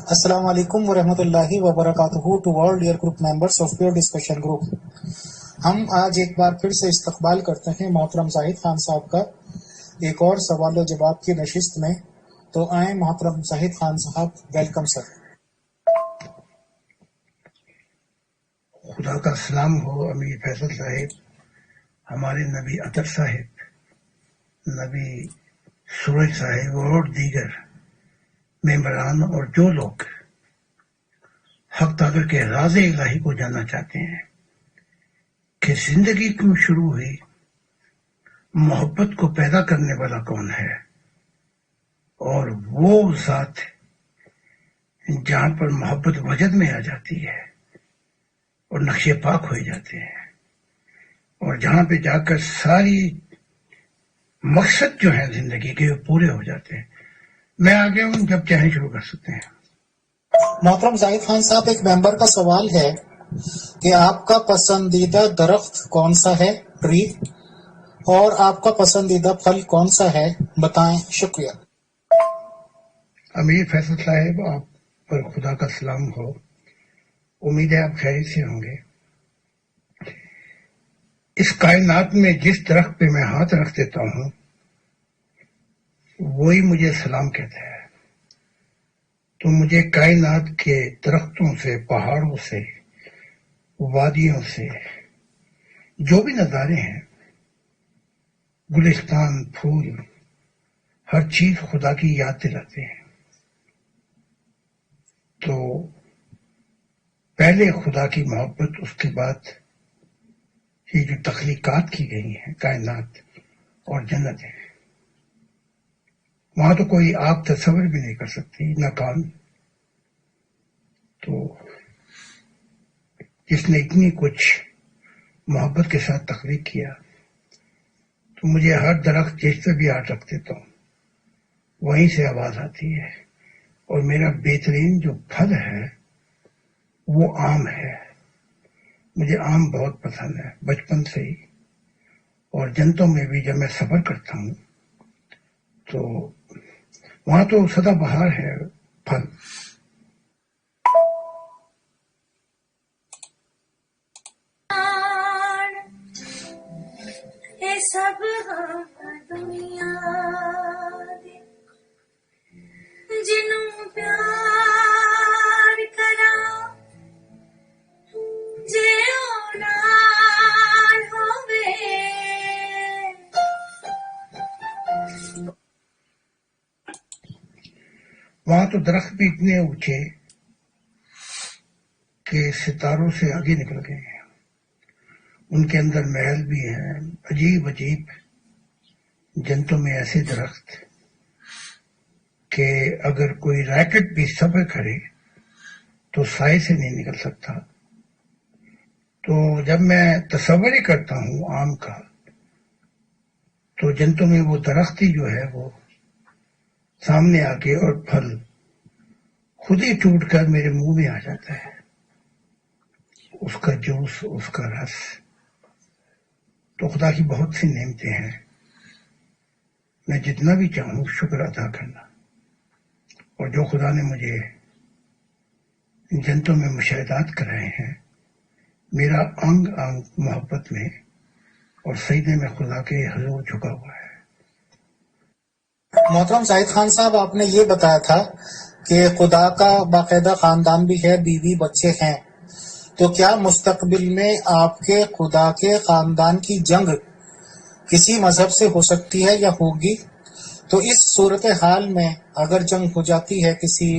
السلام علیکم ورحمۃ اللہ وبرکاتہ to all dear group members of pure discussion group. ہم آج ایک بار پھر سے استقبال کرتے ہیں محترم زاہد خان صاحب کا ایک اور سوال و جواب کی نشست میں. تو آئیں محترم زاہد خان صاحب، ویلکم سر. خدا کا سلام ہو امیر فیصل صاحب، ہمارے نبی اطہر صاحب، نبی سورج صاحب اور دیگر ممبران اور جو لوگ حق تعالی کے راز الہی کو جاننا چاہتے ہیں کہ زندگی کیوں شروع ہوئی، محبت کو پیدا کرنے والا کون ہے، اور وہ ذات جہاں پر محبت وجد میں آ جاتی ہے اور نقشے پاک ہو جاتے ہیں، اور جہاں پہ جا کر ساری مقصد جو ہے زندگی کے وہ پورے ہو جاتے ہیں. میں آگے ہوں، جب چاہیں شروع کر سکتے ہیں. محترم زاہد خان صاحب، ایک ممبر کا سوال ہے کہ آپ کا پسندیدہ درخت کون سا ہے، ٹری، اور آپ کا پسندیدہ پھل کون سا ہے، بتائیں. شکریہ. امیر فیصل صاحب، آپ پر خدا کا سلام ہو. امید ہے آپ خیریت سے ہوں گے. اس کائنات میں جس درخت پہ میں ہاتھ رکھ دیتا ہوں وہی مجھے سلام کہتا ہے. تو مجھے کائنات کے درختوں سے، پہاڑوں سے، وادیوں سے جو بھی نظارے ہیں، گلستان، پھول، ہر چیز خدا کی یاد دلاتے ہیں. تو پہلے خدا کی محبت، اس کے بعد یہ جو تخلیقات کی گئی ہیں، کائنات اور جنت ہے، وہاں تو کوئی آپ تصور بھی نہیں کر سکتی، نہ کان. تو جس نے اتنی کچھ محبت کے ساتھ تخلیق کیا، تو مجھے ہر درخت جس سے بھی ہاتھ رکھ دیتا ہوں وہیں سے آواز آتی ہے. اور میرا بہترین جو پھل ہے وہ آم ہے. مجھے آم بہت پسند ہے بچپن سے ہی، اور جنتوں میں بھی جب میں سفر کرتا ہوں تو وہاں تو سدا بہار ہے پھل. سب دنیا جنوں پیار کرا جے نال ہووے. وہاں تو درخت بھی اتنے اونچے کہ ستاروں سے آگے نکل گئے ہیں. ان کے اندر محل بھی ہیں. عجیب عجیب جنتوں میں ایسے درخت کہ اگر کوئی ریکٹ بھی سفر کرے تو سائے سے نہیں نکل سکتا. تو جب میں تصور ہی کرتا ہوں آم کا، تو جنتوں میں وہ درخت ہی جو ہے وہ سامنے آ کے اور پھل خود ہی ٹوٹ کر میرے منہ میں آ جاتا ہے، اس کا جوس، اس کا رس. تو خدا کی بہت سی نعمتیں ہیں. میں جتنا بھی چاہوں شکر ادا کرنا. اور جو خدا نے مجھے جنتوں میں مشاہدات کرائے ہیں، میرا انگ انگ محبت میں اور سجدے میں خدا کے حضور جھکا ہوا ہے. محترم زاہد خان صاحب، آپ نے یہ بتایا تھا کہ خدا کا باقاعدہ خاندان بھی ہے، بیوی بچے ہیں. تو کیا مستقبل میں آپ کے خدا کے خاندان کی جنگ کسی مذہب سے ہو سکتی ہے یا ہوگی؟ تو اس صورتحال میں اگر جنگ ہو جاتی ہے کسی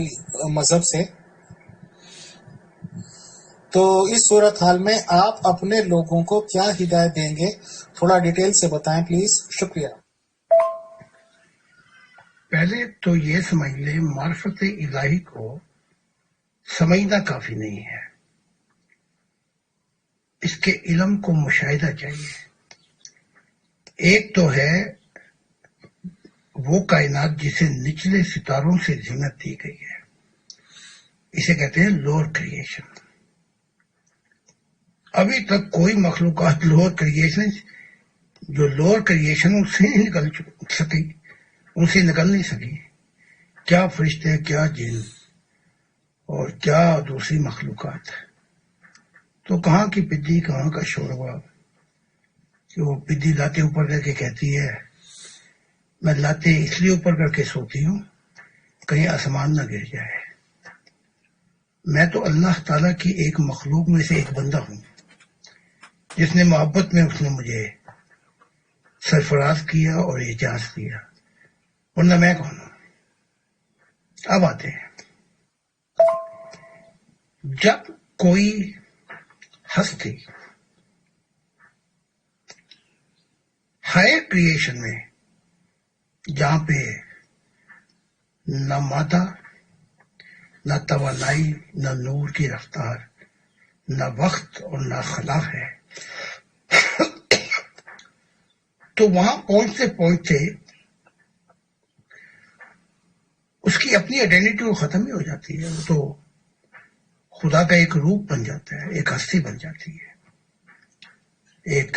مذہب سے، تو اس صورتحال میں آپ اپنے لوگوں کو کیا ہدایت دیں گے؟ تھوڑا ڈیٹیل سے بتائیں پلیز. شکریہ. پہلے تو یہ سمجھ لیں، معرفت الہی کو سمجھنا کافی نہیں ہے، اس کے علم کو مشاہدہ چاہیے. ایک تو ہے وہ کائنات جسے نچلے ستاروں سے زینت دی گئی ہے، اسے کہتے ہیں لوور کریشن. ابھی تک کوئی مخلوقات لوور کریشن جو لوور کریشن سے نکل سکی، ان سے نکل نہیں سکی. کیا فرشتے، کیا جن، اور کیا دوسری مخلوقات. تو کہاں کی پدی کہاں کا شوربا کہ وہ پدی لاتے اوپر کر کے کہتی ہے میں لاتے اس لیے اوپر کر کے سوتی ہوں کہیں آسمان نہ گر جائے. میں تو اللہ تعالیٰ کی ایک مخلوق میں سے ایک بندہ ہوں جس نے محبت میں اس نے مجھے سرفراز کیا اور اعجاز دیا، ورنہ میں کون ہوں. اب آتے ہیں، جب کوئی ہستی ہائر کریشن میں جہاں پہ نہ مادہ نہ توانائی نہ نور کی رفتار نہ وقت اور نہ خلا ہے، تو وہاں پہنچتے پہنچتے اس کی اپنی آئیڈینٹی ختم ہی ہو جاتی ہے. وہ تو خدا کا ایک روپ بن جاتا ہے، ایک ہستی بن جاتی ہے، ایک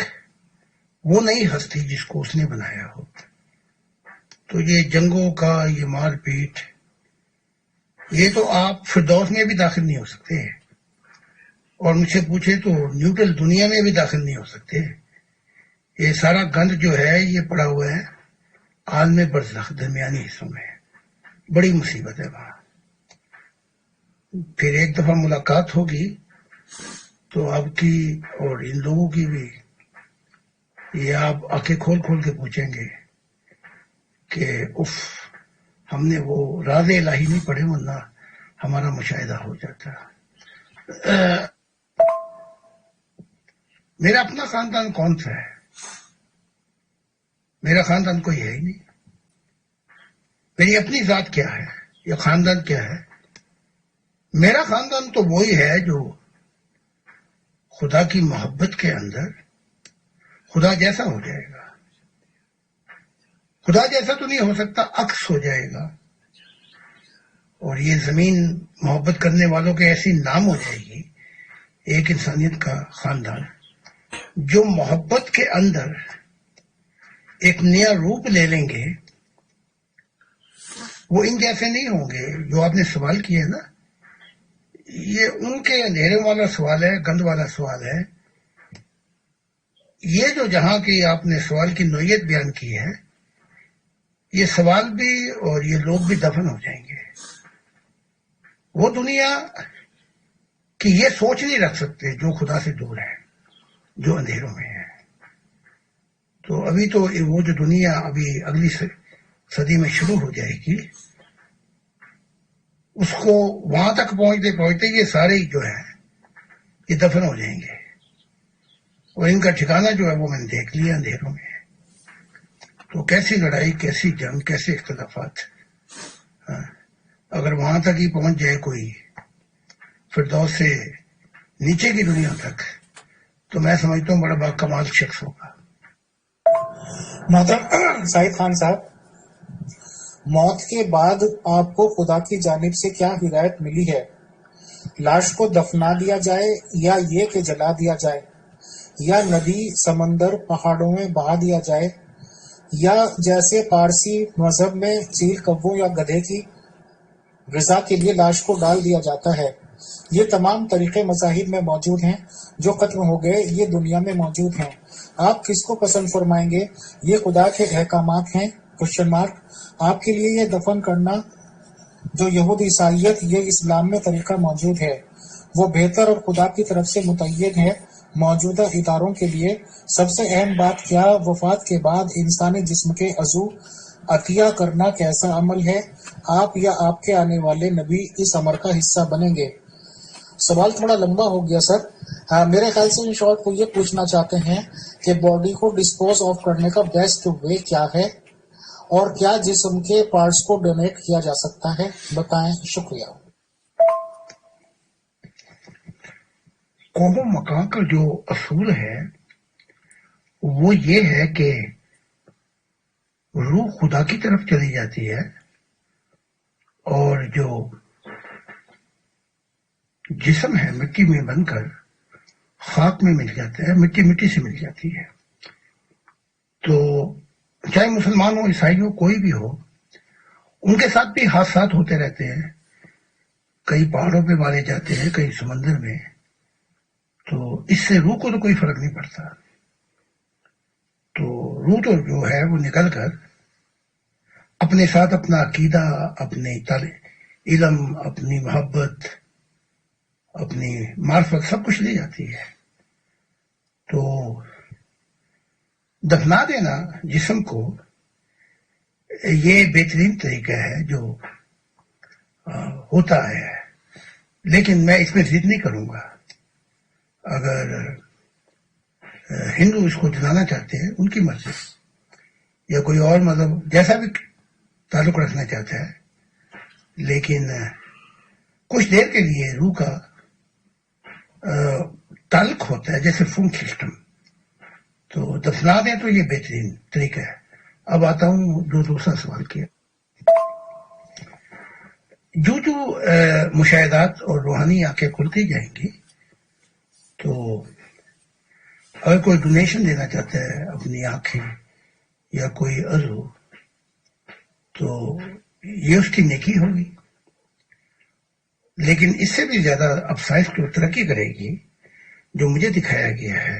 وہ نئی ہستی جس کو اس نے بنایا ہو. تو یہ جنگوں کا، یہ مار پیٹ، یہ تو آپ فردوس میں بھی داخل نہیں ہو سکتے، اور مجھ سے پوچھے تو نیوٹرل دنیا میں بھی داخل نہیں ہو سکتے. یہ سارا گند جو ہے یہ پڑا ہوا ہے عالم برزخ، درمیانی حصوں میں. بڑی مصیبت ہے وہاں. پھر ایک دفعہ ملاقات ہوگی تو آپ کی اور ان لوگوں کی بھی یہ آپ آنکھیں کھول کھول کے پوچھیں گے کہ اف ہم نے وہ راز الہی نہیں پڑھے ورنہ ہمارا مشاہدہ ہو جاتا. میرا اپنا خاندان کون سا ہے؟ میرا خاندان کوئی ہے ہی نہیں. میری اپنی ذات کیا ہے؟ یہ خاندان کیا ہے؟ میرا خاندان تو وہی ہے جو خدا کی محبت کے اندر خدا جیسا ہو جائے گا. خدا جیسا تو نہیں ہو سکتا، عکس ہو جائے گا. اور یہ زمین محبت کرنے والوں کے ایسی نام ہو جائے گی، ایک انسانیت کا خاندان جو محبت کے اندر ایک نیا روپ لے لیں گے. وہ ان جیسے نہیں ہوں گے. جو آپ نے سوال کیا ہے نا، یہ ان کے اندھیرے والا سوال ہے، گند والا سوال ہے. یہ جو جہاں کی آپ نے سوال کی نوعیت بیان کی ہے، یہ سوال بھی اور یہ لوگ بھی دفن ہو جائیں گے. وہ دنیا کی یہ سوچ نہیں رکھ سکتے جو خدا سے دور ہے، جو اندھیروں میں ہے. تو ابھی تو وہ جو دنیا ابھی اگلی صدی میں شروع ہو جائے گی، اس کو وہاں تک پہنچتے پہنچتے یہ سارے جو ہے یہ دفن ہو جائیں گے. اور ان کا ٹھکانہ جو ہے وہ میں نے دیکھ لیا اندھیروں میں. تو کیسی لڑائی، کیسی جنگ، کیسے اختلافات. اگر وہاں تک ہی پہنچ جائے کوئی، فردوس سے نیچے کی دنیا تک، تو میں سمجھتا ہوں بڑا با کمال شخص ہوگا. محترم سعید خان صاحب، موت کے بعد آپ کو خدا کی جانب سے کیا ہدایت ملی ہے؟ لاش کو دفنا دیا جائے یا یہ کہ جلا دیا جائے، یا ندی، سمندر، پہاڑوں میں بہا دیا جائے، یا جیسے پارسی مذہب میں چیل، کبوں یا گدھے کی غذا کے لیے لاش کو ڈال دیا جاتا ہے؟ یہ تمام طریقے مذاہب میں موجود ہیں، جو ختم ہو گئے یہ دنیا میں موجود ہیں. آپ کس کو پسند فرمائیں گے؟ یہ خدا کے احکامات ہیں؟ Question mark. آپ کے لیے یہ دفن کرنا جو یہود عیسائیت یہ اسلام میں طریقہ موجود ہے، وہ بہتر اور خدا کی طرف سے متعین ہے. موجودہ اداروں کے لیے سب سے اہم بات، کیا وفات کے بعد انسانی جسم کے عضو عطیہ کرنا کیسا عمل ہے؟ آپ یا آپ کے آنے والے نبی اس امر کا حصہ بنیں گے؟ سوال تھوڑا لمبا ہو گیا سر. میرے خیال سے ان شارٹ وہ یہ پوچھنا چاہتے ہیں کہ باڈی کو ڈسپوز آف کرنے کا بیسٹ وے کیا ہے، اور کیا جسم کے پارٹس کو ڈونیٹ کیا جا سکتا ہے؟ بتائیں. شکریہ. قوم و مکان کا جو اصول ہے وہ یہ ہے کہ روح خدا کی طرف چلی جاتی ہے، اور جو جسم ہے مٹی میں بن کر خاک میں مل جاتا ہے، مٹی مٹی سے مل جاتی ہے. تو چاہے مسلمان ہو، عیسائی ہو، کوئی بھی ہو، ان کے ساتھ بھی حادثات ہوتے رہتے ہیں. کئی پہاڑوں پہ مارے جاتے ہیں، کئی سمندر میں، تو اس سے روح کو تو کوئی فرق نہیں پڑتا. تو روح تو جو ہے وہ نکل کر اپنے ساتھ اپنا عقیدہ، اپنے علم، اپنی محبت، اپنی معرفت سب کچھ لے جاتی ہے. تو دفنا دینا جسم کو یہ بہترین طریقہ ہے جو ہوتا ہے، لیکن میں اس میں ضد نہیں کروں گا. اگر ہندو اس کو جلانا چاہتے ہیں ان کی مرضی، یا کوئی اور مذہب جیسا بھی تعلق رکھنا چاہتا ہے، لیکن کچھ دیر کے لیے روح کا تعلق ہوتا ہے جیسے فون سسٹم. تو دفنا دیں تو یہ بہترین طریقہ ہے. اب آتا ہوں جو دوسرا سوال کیا. جو مشاہدات اور روحانی آنکھیں کھلتی جائیں گی، تو اگر کوئی ڈونیشن دینا چاہتا ہے اپنی آنکھیں یا کوئی عضو، تو یہ اس کی نیکی ہوگی. لیکن اس سے بھی زیادہ اب سائنس کو ترقی کرے گی. جو مجھے دکھایا گیا ہے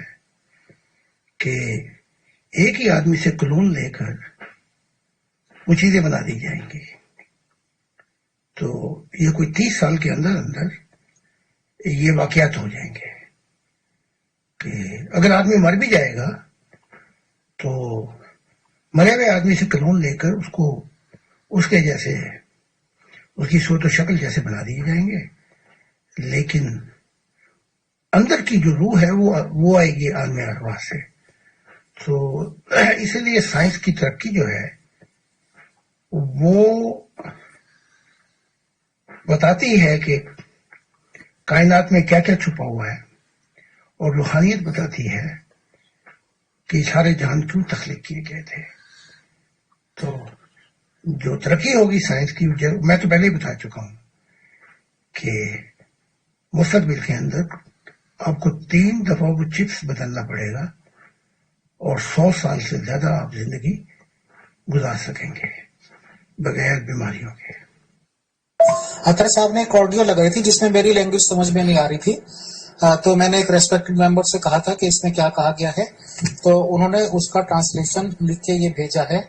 کہ ایک ہی آدمی سے کلون لے کر وہ چیزیں بنا دی جائیں گی. تو یہ کوئی 30 سال کے اندر اندر یہ واقعات ہو جائیں گے کہ اگر آدمی مر بھی جائے گا تو مرے ہوئے آدمی سے کلون لے کر اس کو اس کے جیسے، اس کی صورت و شکل جیسے بنا دیے جائیں گے، لیکن اندر کی جو روح ہے وہ آئے گی عالم ارواح سے. تو اسی لیے سائنس کی ترقی جو ہے وہ بتاتی ہے کہ کائنات میں کیا کیا چھپا ہوا ہے، اور روحانیت بتاتی ہے کہ سارے جہان کیوں تخلیق کیے گئے تھے. تو جو ترقی ہوگی سائنس کی، میں تو پہلے ہی بتا چکا ہوں کہ مستقبل کے اندر آپ کو 3 دفعہ وہ چپس بدلنا پڑے گا، اور 100 سال سے زیادہ آپ زندگی گزار سکیں گے بغیر بیماریوں کے. اطہر صاحب نے ایک آڈیو لگائی تھی جس میں میری لینگویج سمجھ میں نہیں آ رہی تھی، تو میں نے ایک ریسپیکٹڈ ممبر سے کہا تھا کہ اس میں کیا کہا گیا ہے، تو انہوں نے اس کا ٹرانسلیشن لکھ کے یہ بھیجا ہے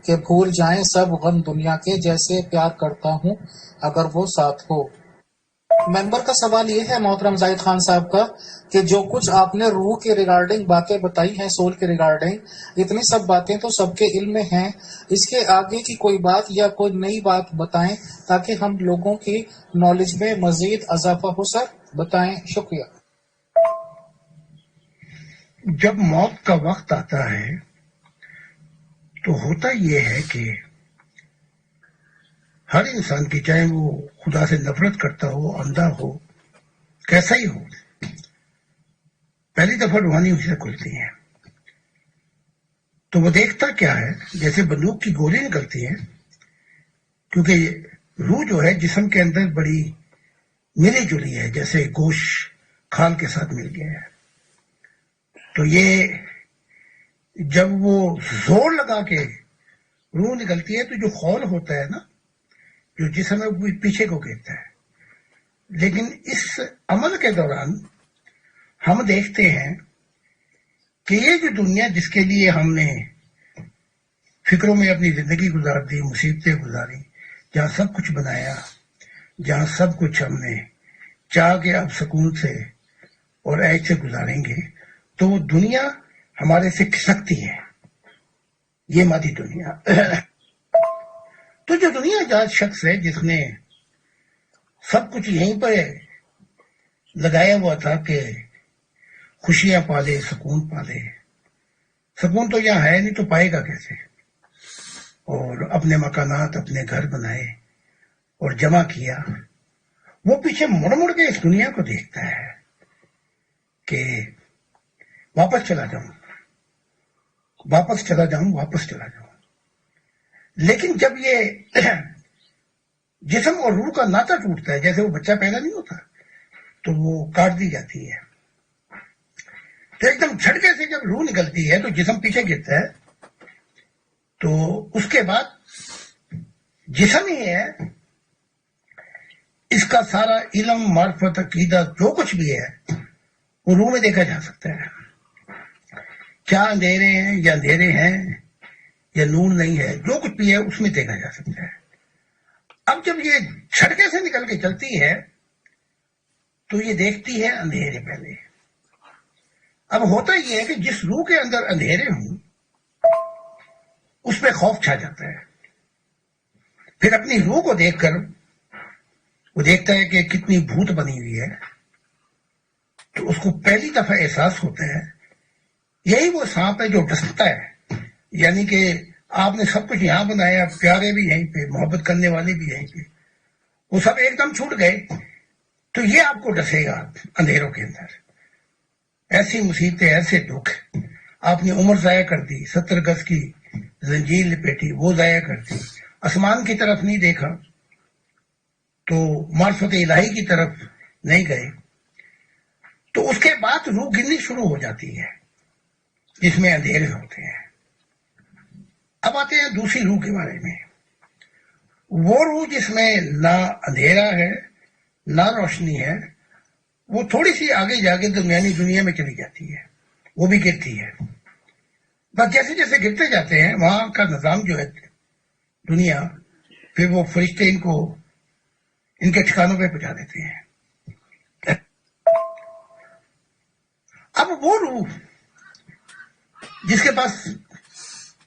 کہ بھول جائیں سب غم دنیا کے، جیسے پیار کرتا ہوں اگر وہ ساتھ ہو. ممبر کا سوال یہ ہے محترم زاہد خان صاحب کا کہ جو کچھ آپ نے روح کے ریگارڈنگ باتیں بتائی ہیں، سول کے ریگارڈنگ، اتنی سب باتیں تو سب کے علم میں ہیں، اس کے آگے کی کوئی بات یا کوئی نئی بات بتائیں تاکہ ہم لوگوں کی نالج میں مزید اضافہ ہو. سر بتائیں، شکریہ. جب موت کا وقت آتا ہے تو ہوتا یہ ہے کہ ہر انسان کی، چاہے وہ خدا سے نفرت کرتا ہو، اندھا ہو، کیسا ہی ہو، پہلی دفعہ روحانی اسے کھلتی ہیں. تو وہ دیکھتا کیا ہے، جیسے بندوق کی گولی نکلتی ہے، کیونکہ روح جو ہے جسم کے اندر بڑی ملی جلی ہے، جیسے گوشت کھال کے ساتھ مل گیا ہے. تو یہ جب وہ زور لگا کے روح نکلتی ہے تو جو خول ہوتا ہے نا، جو جسم ہے وہ پیچھے کو گرتا ہے. لیکن اس عمل کے دوران ہم دیکھتے ہیں کہ یہ جو دنیا جس کے لیے ہم نے فکروں میں اپنی زندگی گزار دی، مصیبتیں گزاری، جہاں سب کچھ بنایا، جہاں سب کچھ ہم نے چاہ کے اب سکون سے اور عیش سے گزاریں گے، تو وہ دنیا ہمارے سے کھسکتی ہے، یہ مادی دنیا. تو جو دنیا جات شخص ہے جس نے سب کچھ یہیں پہ لگایا ہوا تھا کہ خوشیاں پالے، سکون پالے، سکون تو یہاں ہے نہیں تو پائے گا کیسے، اور اپنے مکانات، اپنے گھر بنائے اور جمع کیا، وہ پیچھے مڑ مڑ کے اس دنیا کو دیکھتا ہے کہ واپس چلا جاؤں، واپس چلا جاؤں، واپس چلا جاؤں. لیکن جب یہ جسم اور روح کا ناطہ ٹوٹتا ہے، جیسے وہ بچہ پیدا نہیں ہوتا تو وہ کاٹ دی جاتی ہے، تو ایک دم جھٹکے سے جب روح نکلتی ہے تو جسم پیچھے گرتا ہے. تو اس کے بعد جسم ہی ہے، اس کا سارا علم، معرفت، عقیدہ جو کچھ بھی ہے وہ روح میں دیکھا جا سکتا ہے. کیا اندھیرے ہیں یا اندھیرے ہیں یا نور نہیں ہے، جو کچھ بھی ہے اس میں دیکھا جا سکتا ہے. اب جب یہ چھڑکے سے نکل کے چلتی ہے تو یہ دیکھتی ہے اندھیرے پہلے. اب ہوتا یہ ہے کہ جس روح کے اندر اندھیرے ہوں اس پہ خوف چھا جاتا ہے. پھر اپنی روح کو دیکھ کر وہ دیکھتا ہے کہ کتنی بھوت بنی ہوئی ہے، تو اس کو پہلی دفعہ احساس ہوتا ہے یہی وہ سانپ ہے جو ڈستا ہے. یعنی کہ آپ نے سب کچھ یہاں بنایا، پیارے بھی یہیں پہ، محبت کرنے والے بھی یہیں پہ، وہ سب ایک دم چھوٹ گئے تو یہ آپ کو ڈسے گا اندھیروں کے اندر. ایسی مصیبتیں، ایسے دکھ، آپ نے عمر ضائع کر دی، 70 گز کی زنجیر لپیٹی، وہ ضائع کر دی، آسمان کی طرف نہیں دیکھا تو معرفت الہی کی طرف نہیں گئے. تو اس کے بعد روح گرنی شروع ہو جاتی ہے جس میں اندھیرے ہوتے ہیں. اب آتے ہیں دوسری روح کے بارے میں. وہ روح جس میں نہ اندھیرا ہے نہ روشنی ہے، وہ تھوڑی سی آگے جا کے درمیانی دنیا میں چلی جاتی ہے، وہ بھی گرتی ہے. بس جیسے جیسے گرتے جاتے ہیں وہاں کا نظام جو ہے دنیا، پھر وہ فرشتے ان کے ٹھکانوں پہ پہنچا دیتے ہیں. اب وہ روح جس کے پاس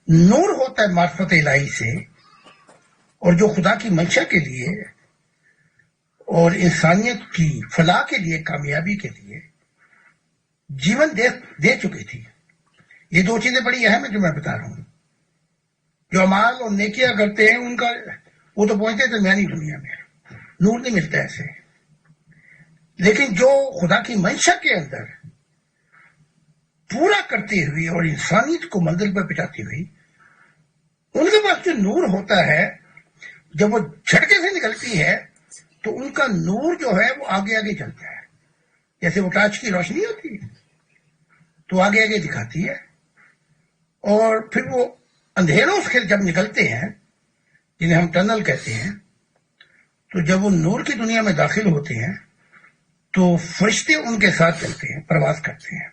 نور ہوتا ہے معرفت الہی سے، اور جو خدا کی منشا کے لیے اور انسانیت کی فلاح کے لیے، کامیابی کے لیے جیون دے چکی تھی. یہ دو چیزیں بڑی اہم ہیں جو میں بتا رہا ہوں. جو اعمال اور نیکیاں کرتے ہیں ان کا وہ تو پہنچتے ہیں درمیانی دنیا میں، نور نہیں ملتا ایسے. لیکن جو خدا کی منشا کے اندر پورا کرتی ہوئی اور انسانیت کو منزل پر پہنچاتی ہوئی، ان کے پاس جو نور ہوتا ہے، جب وہ جھٹکے سے نکلتی ہے تو ان کا نور جو ہے وہ آگے آگے چلتا ہے. جیسے وہ ٹارچ کی روشنی ہوتی ہے تو آگے آگے دکھاتی ہے، اور پھر وہ اندھیروں سے جب نکلتے ہیں جنہیں ہم ٹنل کہتے ہیں، تو جب وہ نور کی دنیا میں داخل ہوتے ہیں تو فرشتے ان کے ساتھ چلتے ہیں، پرواز کرتے ہیں.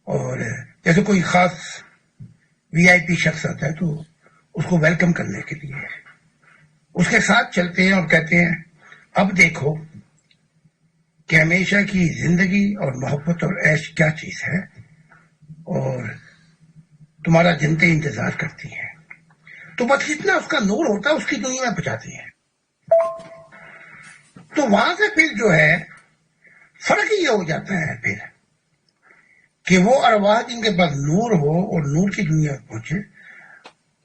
اور جیسے کوئی خاص وی آئی پی شخص آتا ہے تو اس کو ویلکم کرنے کے لیے اس کے ساتھ چلتے ہیں اور کہتے ہیں اب دیکھو کہ ہمیشہ کی زندگی اور محبت اور عیش کیا چیز ہے، اور تمہارا جنتیں انتظار کرتی ہیں. تو بس جتنا اس کا نور ہوتا ہے اس کی دنیا میں پہنچاتی ہیں. تو وہاں سے پھر جو ہے فرق یہ ہو جاتا ہے پھر کہ وہ ارواح جن کے پاس نور ہو اور نور کی دنیا میں پہنچے،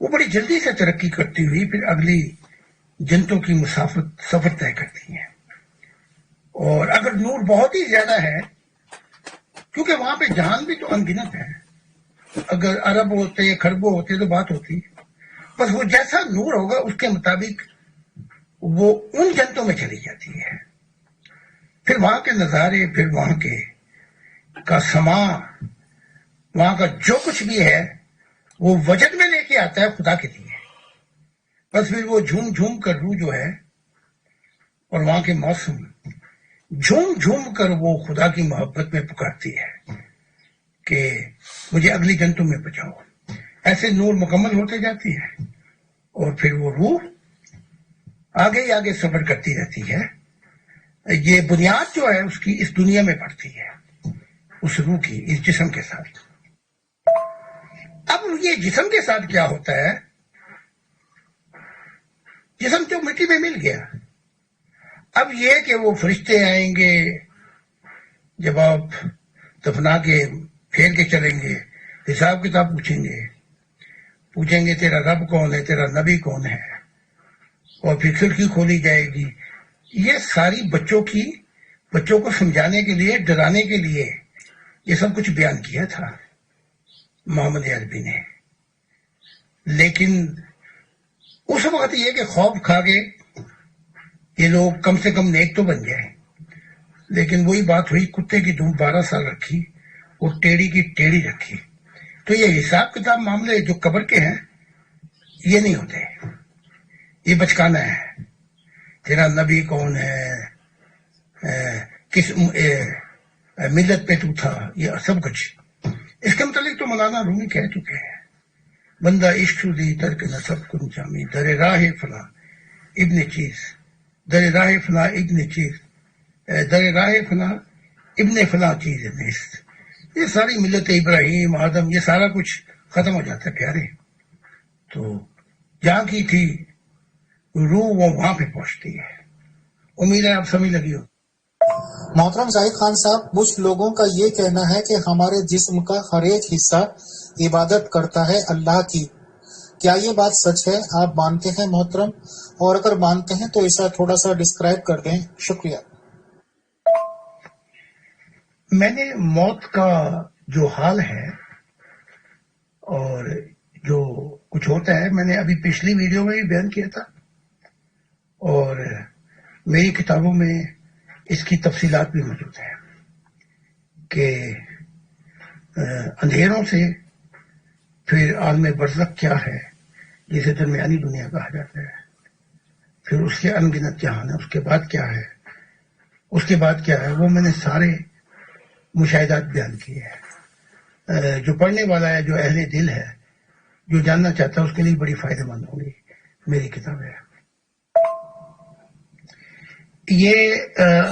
وہ بڑی جلدی سے ترقی کرتی ہوئی پھر اگلی جنتوں کی مسافت سفر طے کرتی ہیں. اور اگر نور بہت ہی زیادہ ہے، کیونکہ وہاں پہ جہان بھی تو انگنت ہے، اگر ارب ہوتے، کھربوں ہوتے تو بات ہوتی، بس وہ جیسا نور ہوگا اس کے مطابق وہ ان جنتوں میں چلی جاتی ہے. پھر وہاں کے نظارے، پھر وہاں کا سما، وہاں کا جو کچھ بھی ہے وہ وجد میں لے کے آتا ہے خدا کے لیے. بس پھر وہ جھوم جھوم کر روح جو ہے اور وہاں کے موسم جھوم جھوم کر وہ خدا کی محبت میں پکارتی ہے کہ مجھے اگلی جنتوں میں پہنچاؤ. ایسے نور مکمل ہوتے جاتی ہے اور پھر وہ روح آگے ہی آگے سفر کرتی رہتی ہے. یہ بنیاد جو ہے اس کی اس دنیا میں پڑتی ہے، اس روح کی اس جسم کے ساتھ. اب یہ جسم کے ساتھ کیا ہوتا ہے؟ جسم تو مٹی میں مل گیا. اب یہ کہ وہ فرشتے آئیں گے، جب آپ دفنا کے پھیر کے چلیں گے، حساب کتاب پوچھیں گے تیرا رب کون ہے، تیرا نبی کون ہے، اور پھر کھڑکی کھولی جائے گی. یہ ساری بچوں کو سمجھانے کے لیے، ڈرانے کے لیے یہ سب کچھ بیان کیا تھا محمد عربی نے. لیکن اس وقت یہ کہ خوف کھا کے یہ لوگ کم سے کم نیک تو بن جائیں. لیکن وہی بات ہوئی، کتے کی دھوم 12 سال رکھی اور ٹیڑھی کی ٹیڑھی رکھی. تو یہ حساب کتاب معاملے جو قبر کے ہیں یہ نہیں ہوتے، یہ بچکانا ہے. تیرا نبی کون ہے، کس ملت پہ تو تھا، یہ سب کچھ اس کے متعلق تو مولانا رومی کہہ چکے ہیں. بندہ عشق دی ترک نصب کن جامی، در راہ فلاں ابن چیز، در راہ فلاں ابن چیز، در راہ فلاں ابن فلاں چیز نیست. یہ ساری ملت ابراہیم آدم یہ سارا کچھ ختم ہو جاتا ہے پیارے. تو جہاں کی تھی روح وہ وہاں پہ پہنچتی ہے. امید ہے آپ سمجھ لگی ہو. محترم زاہد خان صاحب، کچھ لوگوں کا یہ کہنا ہے کہ ہمارے جسم کا ہر ایک حصہ عبادت کرتا ہے اللہ کی. کیا یہ بات سچ ہے؟ آپ مانتے ہیں محترم؟ اور اگر مانتے ہیں تو اسے تھوڑا سا ڈسکرائب کر دیں. شکریہ. میں نے موت کا جو حال ہے اور جو کچھ ہوتا ہے میں نے ابھی پچھلی ویڈیو میں بھی بیان کیا تھا، اور میری کتابوں میں اس کی تفصیلات بھی موجود ہیں کہ اندھیروں سے پھر عالم برزخ کیا ہے جسے درمیانی دنیا کہا جاتا ہے، پھر اس کے انگنت جہان ہے، اس کے بعد کیا ہے، اس کے بعد کیا ہے، وہ میں نے سارے مشاہدات بیان کیے ہیں. جو پڑھنے والا ہے، جو اہل دل ہے، جو جاننا چاہتا ہے، اس کے لیے بڑی فائدہ مند ہوگی میری کتابیں. یہ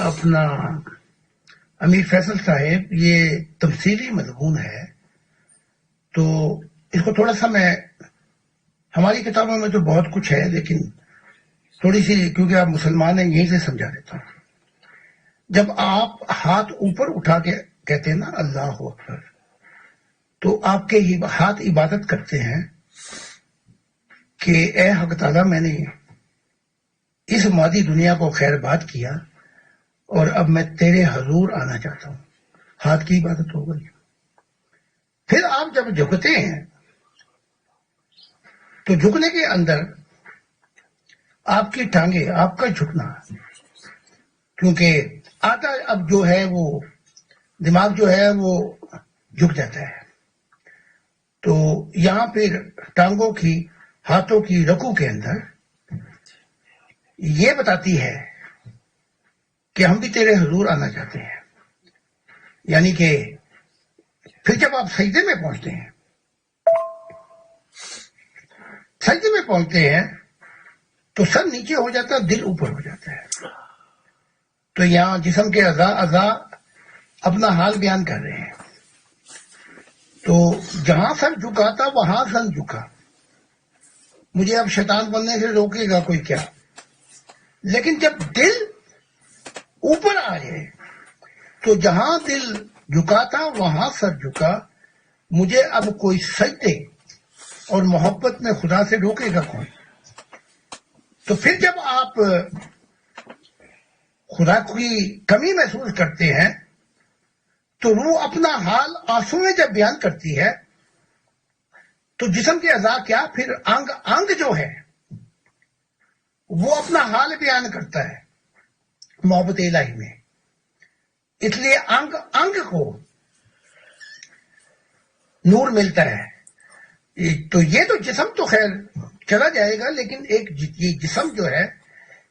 اپنا امیر فیصل صاحب یہ تمثیلی مضمون ہے، تو اس کو تھوڑا سا میں، ہماری کتابوں میں تو بہت کچھ ہے لیکن تھوڑی سی، کیونکہ آپ مسلمان ہیں، یہیں سے سمجھا دیتا ہوں. جب آپ ہاتھ اوپر اٹھا کے کہتے ہیں نا اللہ اکبر، تو آپ کے ہاتھ عبادت کرتے ہیں کہ اے حق تعالیٰ میں نے اس مادی دنیا کو خیر بات کیا اور اب میں تیرے حضور آنا چاہتا ہوں. ہاتھ کی عبادت ہو گئی. پھر آپ جب جھکتے ہیں تو جھکنے کے اندر آپ کی ٹانگیں، آپ کا جھکنا، کیونکہ آتا اب جو ہے وہ دماغ جو ہے وہ جھک جاتا ہے، تو یہاں پھر ٹانگوں کی، ہاتھوں کی رکوع کے اندر یہ بتاتی ہے کہ ہم بھی تیرے حضور آنا چاہتے ہیں. یعنی کہ پھر جب آپ سجدے میں پہنچتے ہیں، سجدے میں پہنچتے ہیں تو سر نیچے ہو جاتا ہے، دل اوپر ہو جاتا ہے. تو یہاں جسم کے اعضاء اپنا حال بیان کر رہے ہیں. تو جہاں سر جھکا تھا وہاں سر جھکا. مجھے اب شیطان بننے سے روکے گا کوئی کیا؟ لیکن جب دل اوپر آئے تو جہاں دل جھکا تھا وہاں سر جھکا. مجھے اب کوئی سجدے اور محبت میں خدا سے روکے گا کون؟ تو پھر جب آپ خدا کی کمی محسوس کرتے ہیں تو روح اپنا حال آنسو میں جب بیان کرتی ہے تو جسم کے اعضاء کیا، پھر انگ جو ہے وہ اپنا حال بیان کرتا ہے محبت الہی میں. اس لیے انگ کو نور ملتا ہے. تو یہ تو جسم تو خیر چلا جائے گا، لیکن ایک یہ جسم جو ہے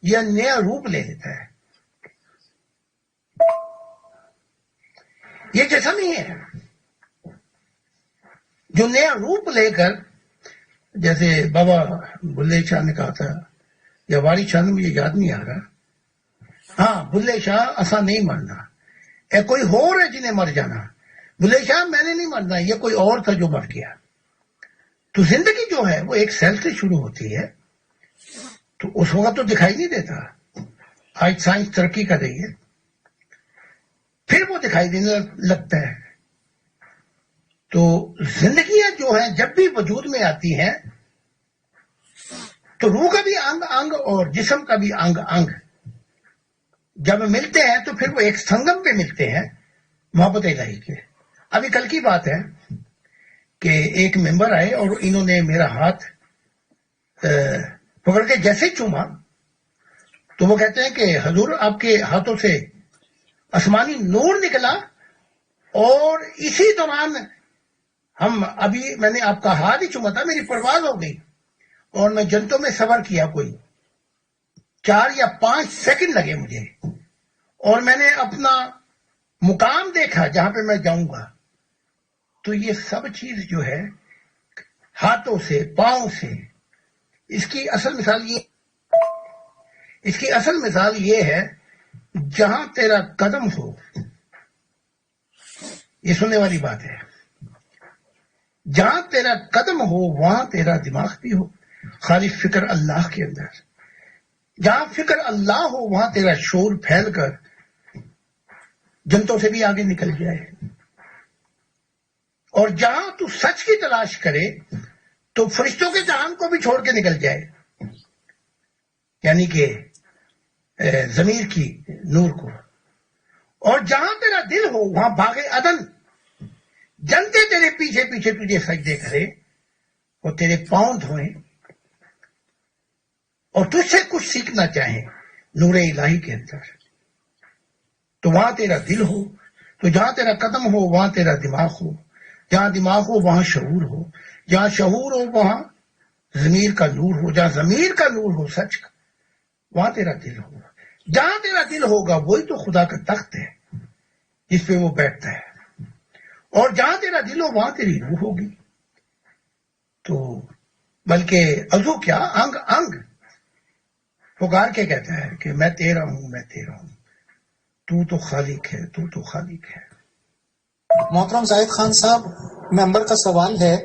یہ نیا روپ لے لیتا ہے. یہ جسم ہی ہے جو نیا روپ لے کر، جیسے بابا بلے شاہ نے کہا تھا یا واری شاہ نے، مجھے یاد نہیں آ رہا، ہاں بلے شاہ اسا نہیں مرنا، اے کوئی اور ہے جنہیں مر جانا. بلے شاہ میں نے نہیں مرنا، یہ کوئی اور تھا جو مر گیا. تو زندگی جو ہے وہ ایک سیل سے شروع ہوتی ہے، تو اس وقت تو دکھائی نہیں دیتا. آج سائنس ترقی کر رہی ہے، پھر وہ دکھائی دینے لگتا ہے. تو زندگیاں جو ہیں جب بھی وجود میں آتی ہیں تو روح کا بھی انگ اور جسم کا بھی انگ جب ملتے ہیں تو پھر وہ ایک سنگم پہ ملتے ہیں محبت الہی کے. ابھی کل کی بات ہے کہ ایک ممبر آئے اور انہوں نے میرا ہاتھ پکڑ کے جیسے چوما تو وہ کہتے ہیں کہ حضور آپ کے ہاتھوں سے آسمانی نور نکلا، اور اسی دوران میں نے آپ کا ہاتھ ہی چوما تھا، میری پرواز ہو گئی اور میں جنتوں میں سفر کیا کوئی. 4 یا 5 سیکنڈ لگے مجھے، اور میں نے اپنا مقام دیکھا جہاں پہ میں جاؤں گا، تو یہ سب چیز جو ہے ہاتھوں سے، پاؤں سے، اس کی اصل مثال یہ ہے جہاں تیرا قدم ہو، یہ سننے والی بات ہے، جہاں تیرا قدم ہو وہاں تیرا دماغ بھی ہو، خالی فکر اللہ کے اندر، جہاں فکر اللہ ہو وہاں تیرا شعور پھیل کر جنتوں سے بھی آگے نکل جائے، اور جہاں تو سچ کی تلاش کرے تو فرشتوں کے جہان کو بھی چھوڑ کے نکل جائے، یعنی کہ ضمیر کی نور کو، اور جہاں تیرا دل ہو وہاں باغ عدن، جنتے تیرے پیچھے پیچھے تجھے سجدے کرے اور تیرے پاؤں دھوئیں اور تجھ سے کچھ سیکھنا چاہیں نور الہی کے اندر، تو وہاں تیرا دل ہو، تو جہاں تیرا قدم ہو وہاں تیرا دماغ ہو، جہاں دماغ ہو وہاں شعور ہو، جہاں شعور ہو وہاں ضمیر کا نور ہو، جہاں ضمیر کا نور ہو سچ کا، وہاں تیرا دل ہو، جہاں تیرا دل ہوگا وہی تو خدا کا تخت ہے جس پہ وہ بیٹھتا ہے، اور جہاں تیرا دل ہو وہاں تیری روح ہوگی، تو بلکہ عضو کیا انگ انگ پکار کے کہتا ہے کہ میں تیرا ہوں، میں تیرا ہوں، تو خالق ہے، تو خالق ہے۔ محترم زاہد خان صاحب، ممبر کا سوال ہے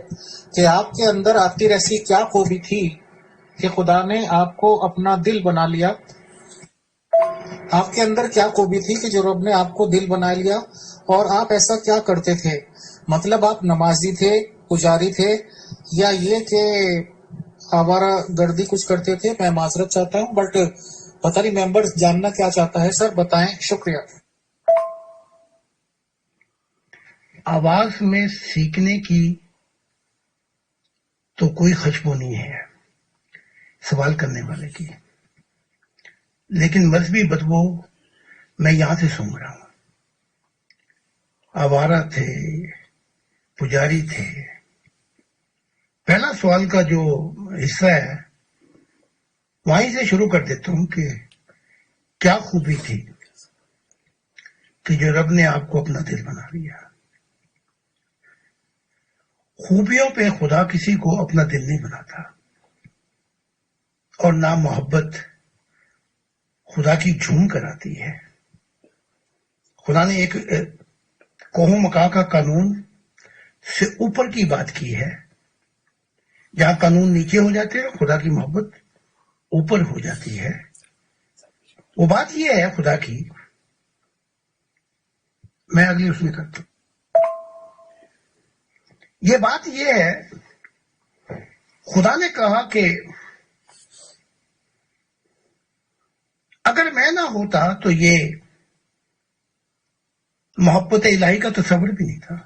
کہ آپ کے اندر آخر ایسی کیا خوبی تھی کہ خدا نے آپ کو اپنا دل بنا لیا؟ آپ کے اندر کیا خوبی تھی کہ جو رب نے آپ کو دل بنا لیا، اور آپ ایسا کیا کرتے تھے؟ مطلب آپ نمازی تھے، پجاری تھے، یا یہ کہ آوارہ گردی کچھ کرتے تھے؟ میں معذرت چاہتا ہوں، بٹ پتہ نہیں ممبر جاننا کیا چاہتا ہے۔ سر بتائیں، شکریہ۔ آواز میں سیکھنے کی تو کوئی خشبو نہیں ہے سوال کرنے والے کی، لیکن مذہبی بدبو میں یہاں سے سونگ رہا ہوں۔ آوارہ تھے، پجاری تھے۔ پہلا سوال کا جو حصہ ہے وہیں سے شروع کر دیتا ہوں کہ کیا خوبی تھی کہ جو رب نے آپ کو اپنا دل بنا لیا۔ خوبیوں پہ خدا کسی کو اپنا دل نہیں بناتا، اور نہ محبت خدا کی جھوم کر آتی ہے۔ خدا نے ایک کوہ مکاح کا قانون سے اوپر کی بات کی ہے، جہاں قانون نیچے ہو جاتے ہیں خدا کی محبت اوپر ہو جاتی ہے۔ وہ بات یہ ہے خدا کی، میں اگلی اس میں کرتا ہوں۔ یہ بات یہ ہے، خدا نے کہا کہ اگر میں نہ ہوتا تو یہ محبت الہی کا تصور بھی نہیں تھا،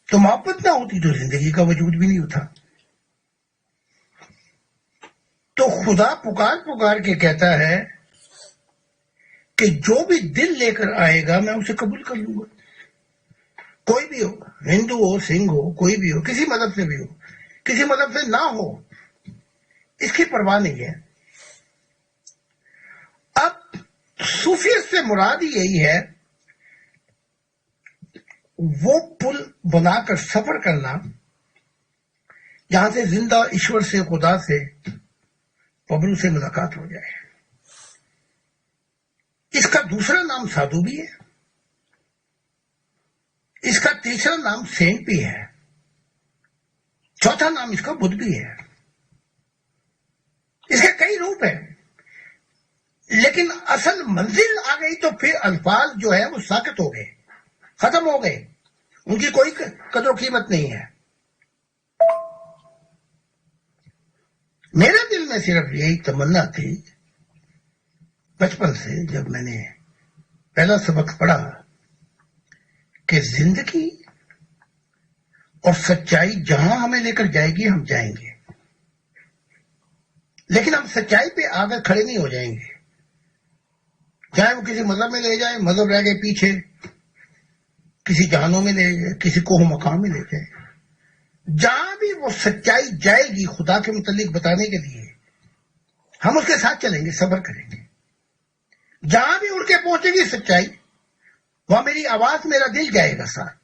تو محبت نہ ہوتی تو زندگی کا وجود بھی نہیں ہوتا۔ تو خدا پکار پکار کے کہتا ہے کہ جو بھی دل لے کر آئے گا میں اسے قبول کر لوں گا، کوئی بھی ہو، ہندو ہو، سنگھ ہو، کوئی بھی ہو، کسی مذہب سے بھی ہو، کسی مذہب سے نہ ہو، اس کی پرواہ نہیں ہے۔ اب صوفیت سے مراد یہی ہے وہ پل بنا کر سفر کرنا جہاں سے زندہ ایشور سے، خدا سے، پبرو سے ملاقات ہو جائے۔ اس کا دوسرا نام سادھو بھی ہے، اس کا تیسرا نام سینٹ بھی ہے، چوتھا نام اس کا بدھ بھی ہے۔ اس کے کئی روپ ہیں، لیکن اصل منزل آ گئی تو پھر الفاظ جو ہے وہ ساکت ہو گئے، ختم ہو گئے، ان کی کوئی قدر و قیمت نہیں ہے۔ میرے دل میں صرف یہی تمنا تھی بچپن سے، جب میں نے پہلا سبق پڑھا کہ زندگی اور سچائی جہاں ہمیں لے کر جائے گی ہم جائیں گے، لیکن ہم سچائی پہ آ کر کھڑے نہیں ہو جائیں گے، چاہے وہ کسی مذہب میں لے جائے، مذہب رہ گئے پیچھے، کسی جہانوں میں لے جائے، کسی کوہ مقام میں لے جائے، جہاں بھی وہ سچائی جائے گی خدا کے متعلق بتانے کے لیے ہم اس کے ساتھ چلیں گے، صبر کریں گے. جہاں بھی اڑ کے پہنچے گی سچائی، وہاں میری آواز، میرا دل جائے گا ساتھ.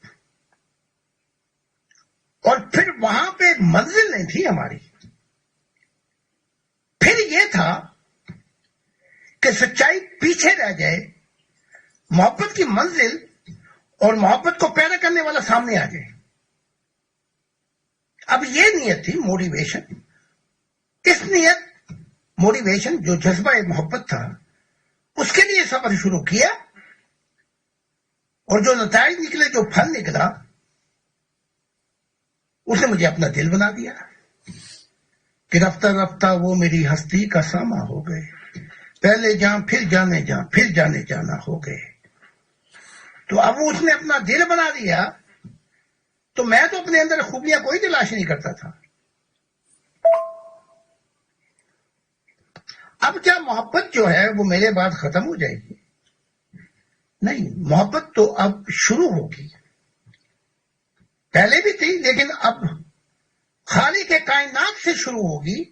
اور پھر وہاں پہ منزل نہیں تھی ہماری، پھر یہ تھا کہ سچائی پیچھے رہ جائے، محبت کی منزل اور محبت کو پیدا کرنے والا سامنے آ جائے. اب یہ نیت تھی موٹیویشن. اس نیت، موٹیویشن، جو جذبہ محبت تھا، اس کے لیے سفر شروع کیا. اور جو نتائج نکلے، جو پھل نکلا، اس نے مجھے اپنا دل بنا دیا کہ رفتہ رفتہ وہ میری ہستی کا ساما ہو گئے. پہلے جاں پھر جانے جاں پھر جانے جانا ہو گئے. تو اب اس نے اپنا دل بنا دیا، تو میں تو اپنے اندر خوبیاں کوئی تلاش نہیں کرتا تھا. اب کیا محبت جو ہے وہ میرے بعد ختم ہو جائے گی؟ نہیں، محبت تو اب شروع ہوگی. پہلے بھی تھی، لیکن اب خالق کے کائنات سے شروع ہوگی.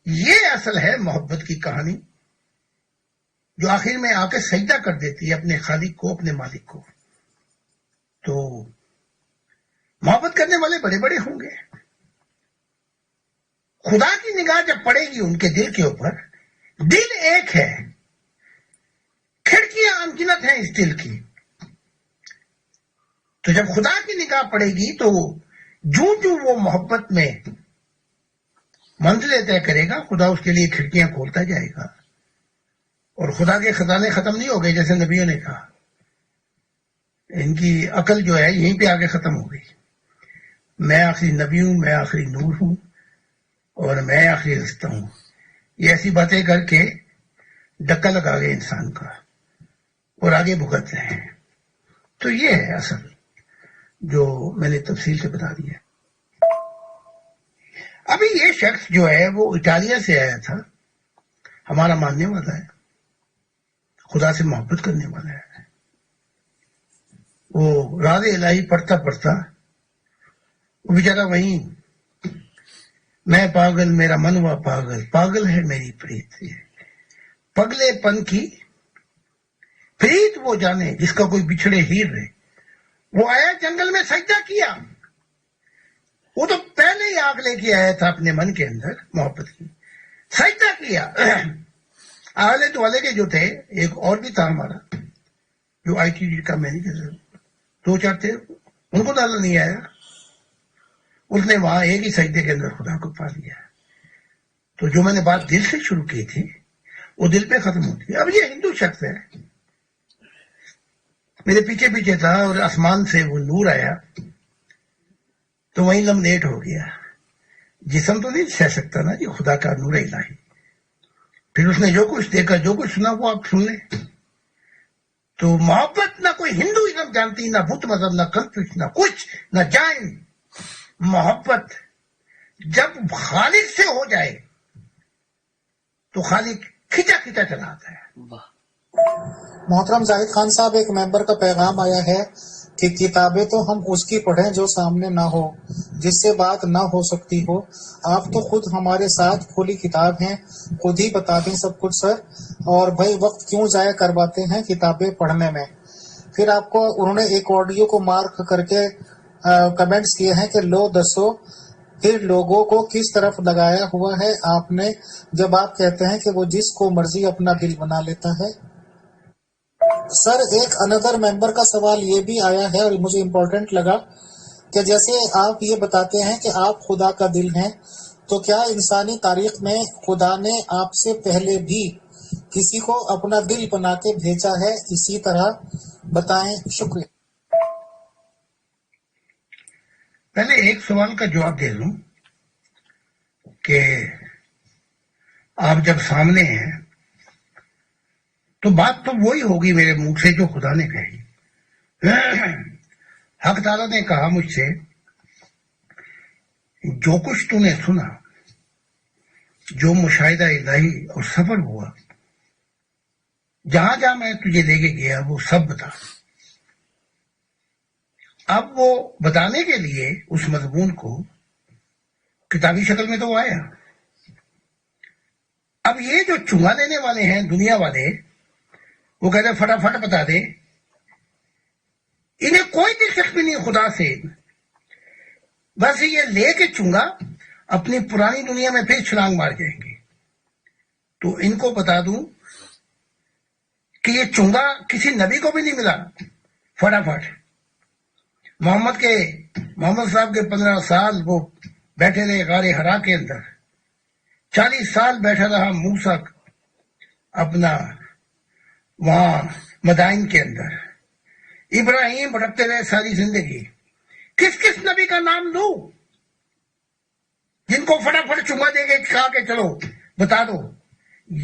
یہ اصل ہے محبت کی کہانی، جو آخر میں آ کے سجدہ کر دیتی ہے اپنے خالق کو، اپنے مالک کو. تو محبت کرنے والے بڑے بڑے ہوں گے. خدا کی نگاہ جب پڑے گی ان کے دل کے اوپر، دل ایک ہے، کھڑکیاں انگنت ہیں اس دل کی. تو جب خدا کی نگاہ پڑے گی تو جو وہ محبت میں منزلیں طے کرے گا، خدا اس کے لیے کھڑکیاں کھولتا جائے گا. اور خدا کے خزانے ختم نہیں ہو گئے، جیسے نبیوں نے کہا. ان کی عقل جو ہے یہیں پہ آگے ختم ہو گئی. میں آخری نبی ہوں، میں آخری نور ہوں، اور میں آخری رستہ ہوں. یہ ایسی باتیں کر کے ڈکا لگا گئے انسان کا اور آگے بھگت رہے ہیں. تو یہ ہے اصل جو میں نے تفصیل سے بتا دیا. ابھی یہ شخص جو ہے وہ اٹالیا سے آیا تھا، ہمارا ماننے والا ہے، خدا سے محبت کرنے والا ہے. وہ راز الہی پڑھتا پڑھتا وہ بیچارہ وہیں، میں پاگل میرا منوا پاگل، پاگل ہے میری پریت. پگلے پن کی پریت وہ جانے جس کا کوئی بچھڑے ہیر رہے. وہ آیا جنگل میں سجدہ کیا. وہ تو پہلے ہی آگ لے کے آیا تھا اپنے من کے اندر محبت کی. سجدہ کیا. آلے تو والے کے جو تھے، ایک اور بھی تھا ہمارا جو آئی ٹی کا مینیجر، 2-4 تھے، ان کو ڈالا نہیں آیا. اس نے وہاں ایک ہی سجدے کے اندر خدا کو پا لیا. تو جو میں نے بات دل سے شروع کی تھی وہ دل پہ ختم ہوتی ہے. اب یہ ہندو شخص ہے، میرے پیچھے پیچھے تھا، اور آسمان سے وہ نور آیا تو وہیں لمنیٹ ہو گیا. جسم تو نہیں سہ سکتا نا جی خدا کا نور الہی. پھر اس نے جو کچھ دیکھا، جو کچھ سنا، وہ آپ سن لیں. تو محبت نہ کوئی ہندو ازم جانتی، نہ بت مذہب، نہ کنفیوش، نہ کچھ، نہ جائن. محبت جب خالق سے ہو جائے تو خالق کھچا کھچا چلا آتا ہے. محترم زاہد خان صاحب، ایک ممبر کا پیغام آیا ہے کہ کتابیں تو ہم اس کی پڑھیں جو سامنے نہ ہو، جس سے بات نہ ہو سکتی ہو. آپ تو خود ہمارے ساتھ کھلی کتاب ہیں، خود ہی بتا دیں سب کچھ سر. اور بھائی وقت کیوں ضائع کرواتے ہیں کتابیں پڑھنے میں؟ پھر آپ کو انہوں نے ایک آڈیو کو مارک کر کے کمنٹس کیے ہیں کہ لو دسو پھر لوگوں کو کس طرف لگایا ہوا ہے آپ نے، جب آپ کہتے ہیں کہ وہ جس کو مرضی اپنا دل بنا لیتا ہے. سر ایک اندر ممبر کا سوال یہ بھی آیا ہے اور مجھے امپورٹنٹ لگا کہ جیسے آپ یہ بتاتے ہیں کہ آپ خدا کا دل ہیں، تو کیا انسانی تاریخ میں خدا نے آپ سے پہلے بھی کسی کو اپنا دل بنا کے بھیجا ہے؟ اسی طرح بتائیں. شکریہ. پہلے ایک سوال کا جواب دے دوں کہ آپ جب سامنے ہیں تو بات تو وہی ہوگی میرے منہ سے جو خدا نے کہی. حق تعالیٰ نے کہا مجھ سے، جو کچھ تو نے سنا، جو مشاہدہ الہی اور سفر ہوا، جہاں جہاں میں تجھے لے کے گیا وہ سب بتا. اب وہ بتانے کے لیے اس مضمون کو کتابی شکل میں تو آیا. اب یہ جو چنگا لینے والے ہیں دنیا والے، وہ کہتے ہیں فٹافٹ بتا دے، انہیں کوئی دلچسپی نہیں خدا سے، بس یہ لے کے چنگا اپنی پرانی دنیا میں پھر چھلانگ مار جائیں گے۔ تو ان کو بتا دوں کہ یہ چنگا کسی نبی کو بھی نہیں ملا۔ فٹافٹ محمد صاحب کے 15 سال وہ بیٹھے رہے غار حرا کے اندر، 40 سال بیٹھا رہا موسیٰ اپنا وہاں مدائن کے اندر، ابراہیم بھٹکتے رہے ساری زندگی۔ کس کس نبی کا نام لوں جن کو فٹافٹ چنگا دے کے کھا کے چلو بتا دو؟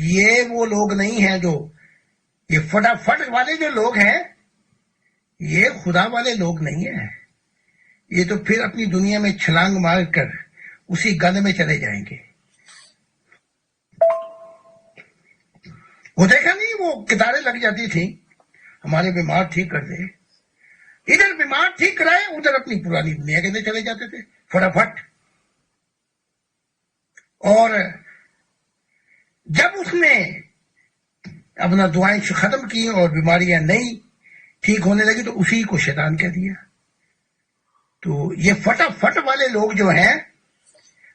یہ وہ لوگ نہیں ہیں جو، یہ فٹافٹ والے جو لوگ ہیں یہ خدا والے لوگ نہیں ہیں، یہ تو پھر اپنی دنیا میں چھلانگ مار کر اسی گند میں چلے جائیں گے۔ وہ دیکھا نہیں، وہ کتاریں لگ جاتی تھیں، ہمارے بیمار ٹھیک کر دے، ادھر بیمار ٹھیک کرائے ادھر اپنی پرانی دنیا کے اندر چلے جاتے تھے فٹافٹ۔ اور جب اس نے اپنا دعائیں ختم کی اور بیماریاں نہیں ٹھیک ہونے لگی تو اسی کو شیطان کہہ دیا۔ تو یہ فٹافٹ والے لوگ جو ہیں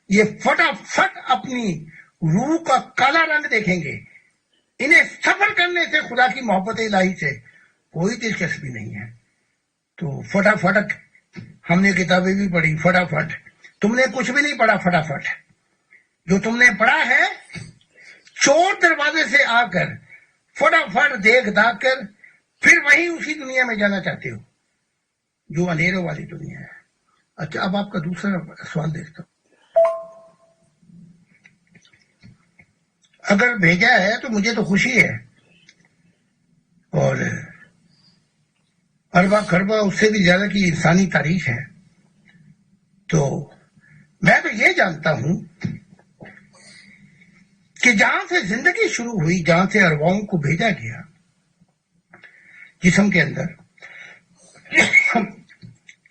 یہ فٹافٹ اپنی روح کا کالا رنگ دیکھیں گے، انہیں سفر کرنے سے خدا کی محبت الہی سے کوئی دلچسپی نہیں ہے۔ تو فٹافٹ ہم نے کتابیں بھی پڑھی، فٹافٹ تم نے کچھ بھی نہیں پڑھا، فٹافٹ جو تم نے پڑھا ہے چور دروازے سے آ کر فٹافٹ دیکھ داکھ کر پھر وہیں اسی دنیا میں جانا چاہتے ہو جو اندھیروں والی دنیا ہے۔ اچھا اب آپ کا دوسرا سوال دیکھتا ہوں۔ اگر بھیجا ہے تو مجھے تو خوشی ہے، اور اربا خربا اس سے بھی زیادہ کی انسانی تاریخ ہے، تو میں تو یہ جانتا ہوں کہ جہاں سے زندگی شروع ہوئی، جہاں سے ارواؤں کو بھیجا گیا جسم کے اندر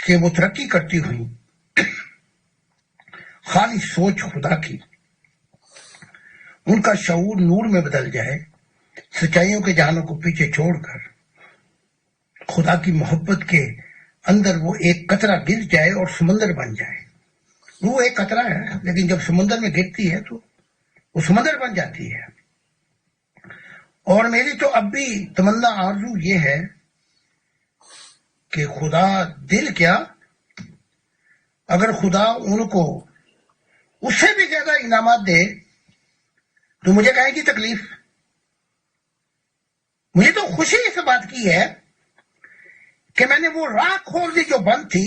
کہ وہ ترقی کرتی ہوئی خالص سوچ خدا کی، ان کا شعور نور میں بدل جائے، سچائیوں کے جہانوں کو پیچھے چھوڑ کر خدا کی محبت کے اندر وہ ایک قطرہ گر جائے اور سمندر بن جائے۔ وہ ایک قطرہ ہے لیکن جب سمندر میں گرتی ہے تو وہ سمندر بن جاتی ہے۔ اور میری تو اب بھی تمنا آرزو یہ ہے کہ خدا دل کیا، اگر خدا ان کو اس سے بھی زیادہ انعامات دے تو مجھے کہے گی تکلیف۔ مجھے تو خوشی اس بات کی ہے کہ میں نے وہ راہ کھول دی جو بند تھی،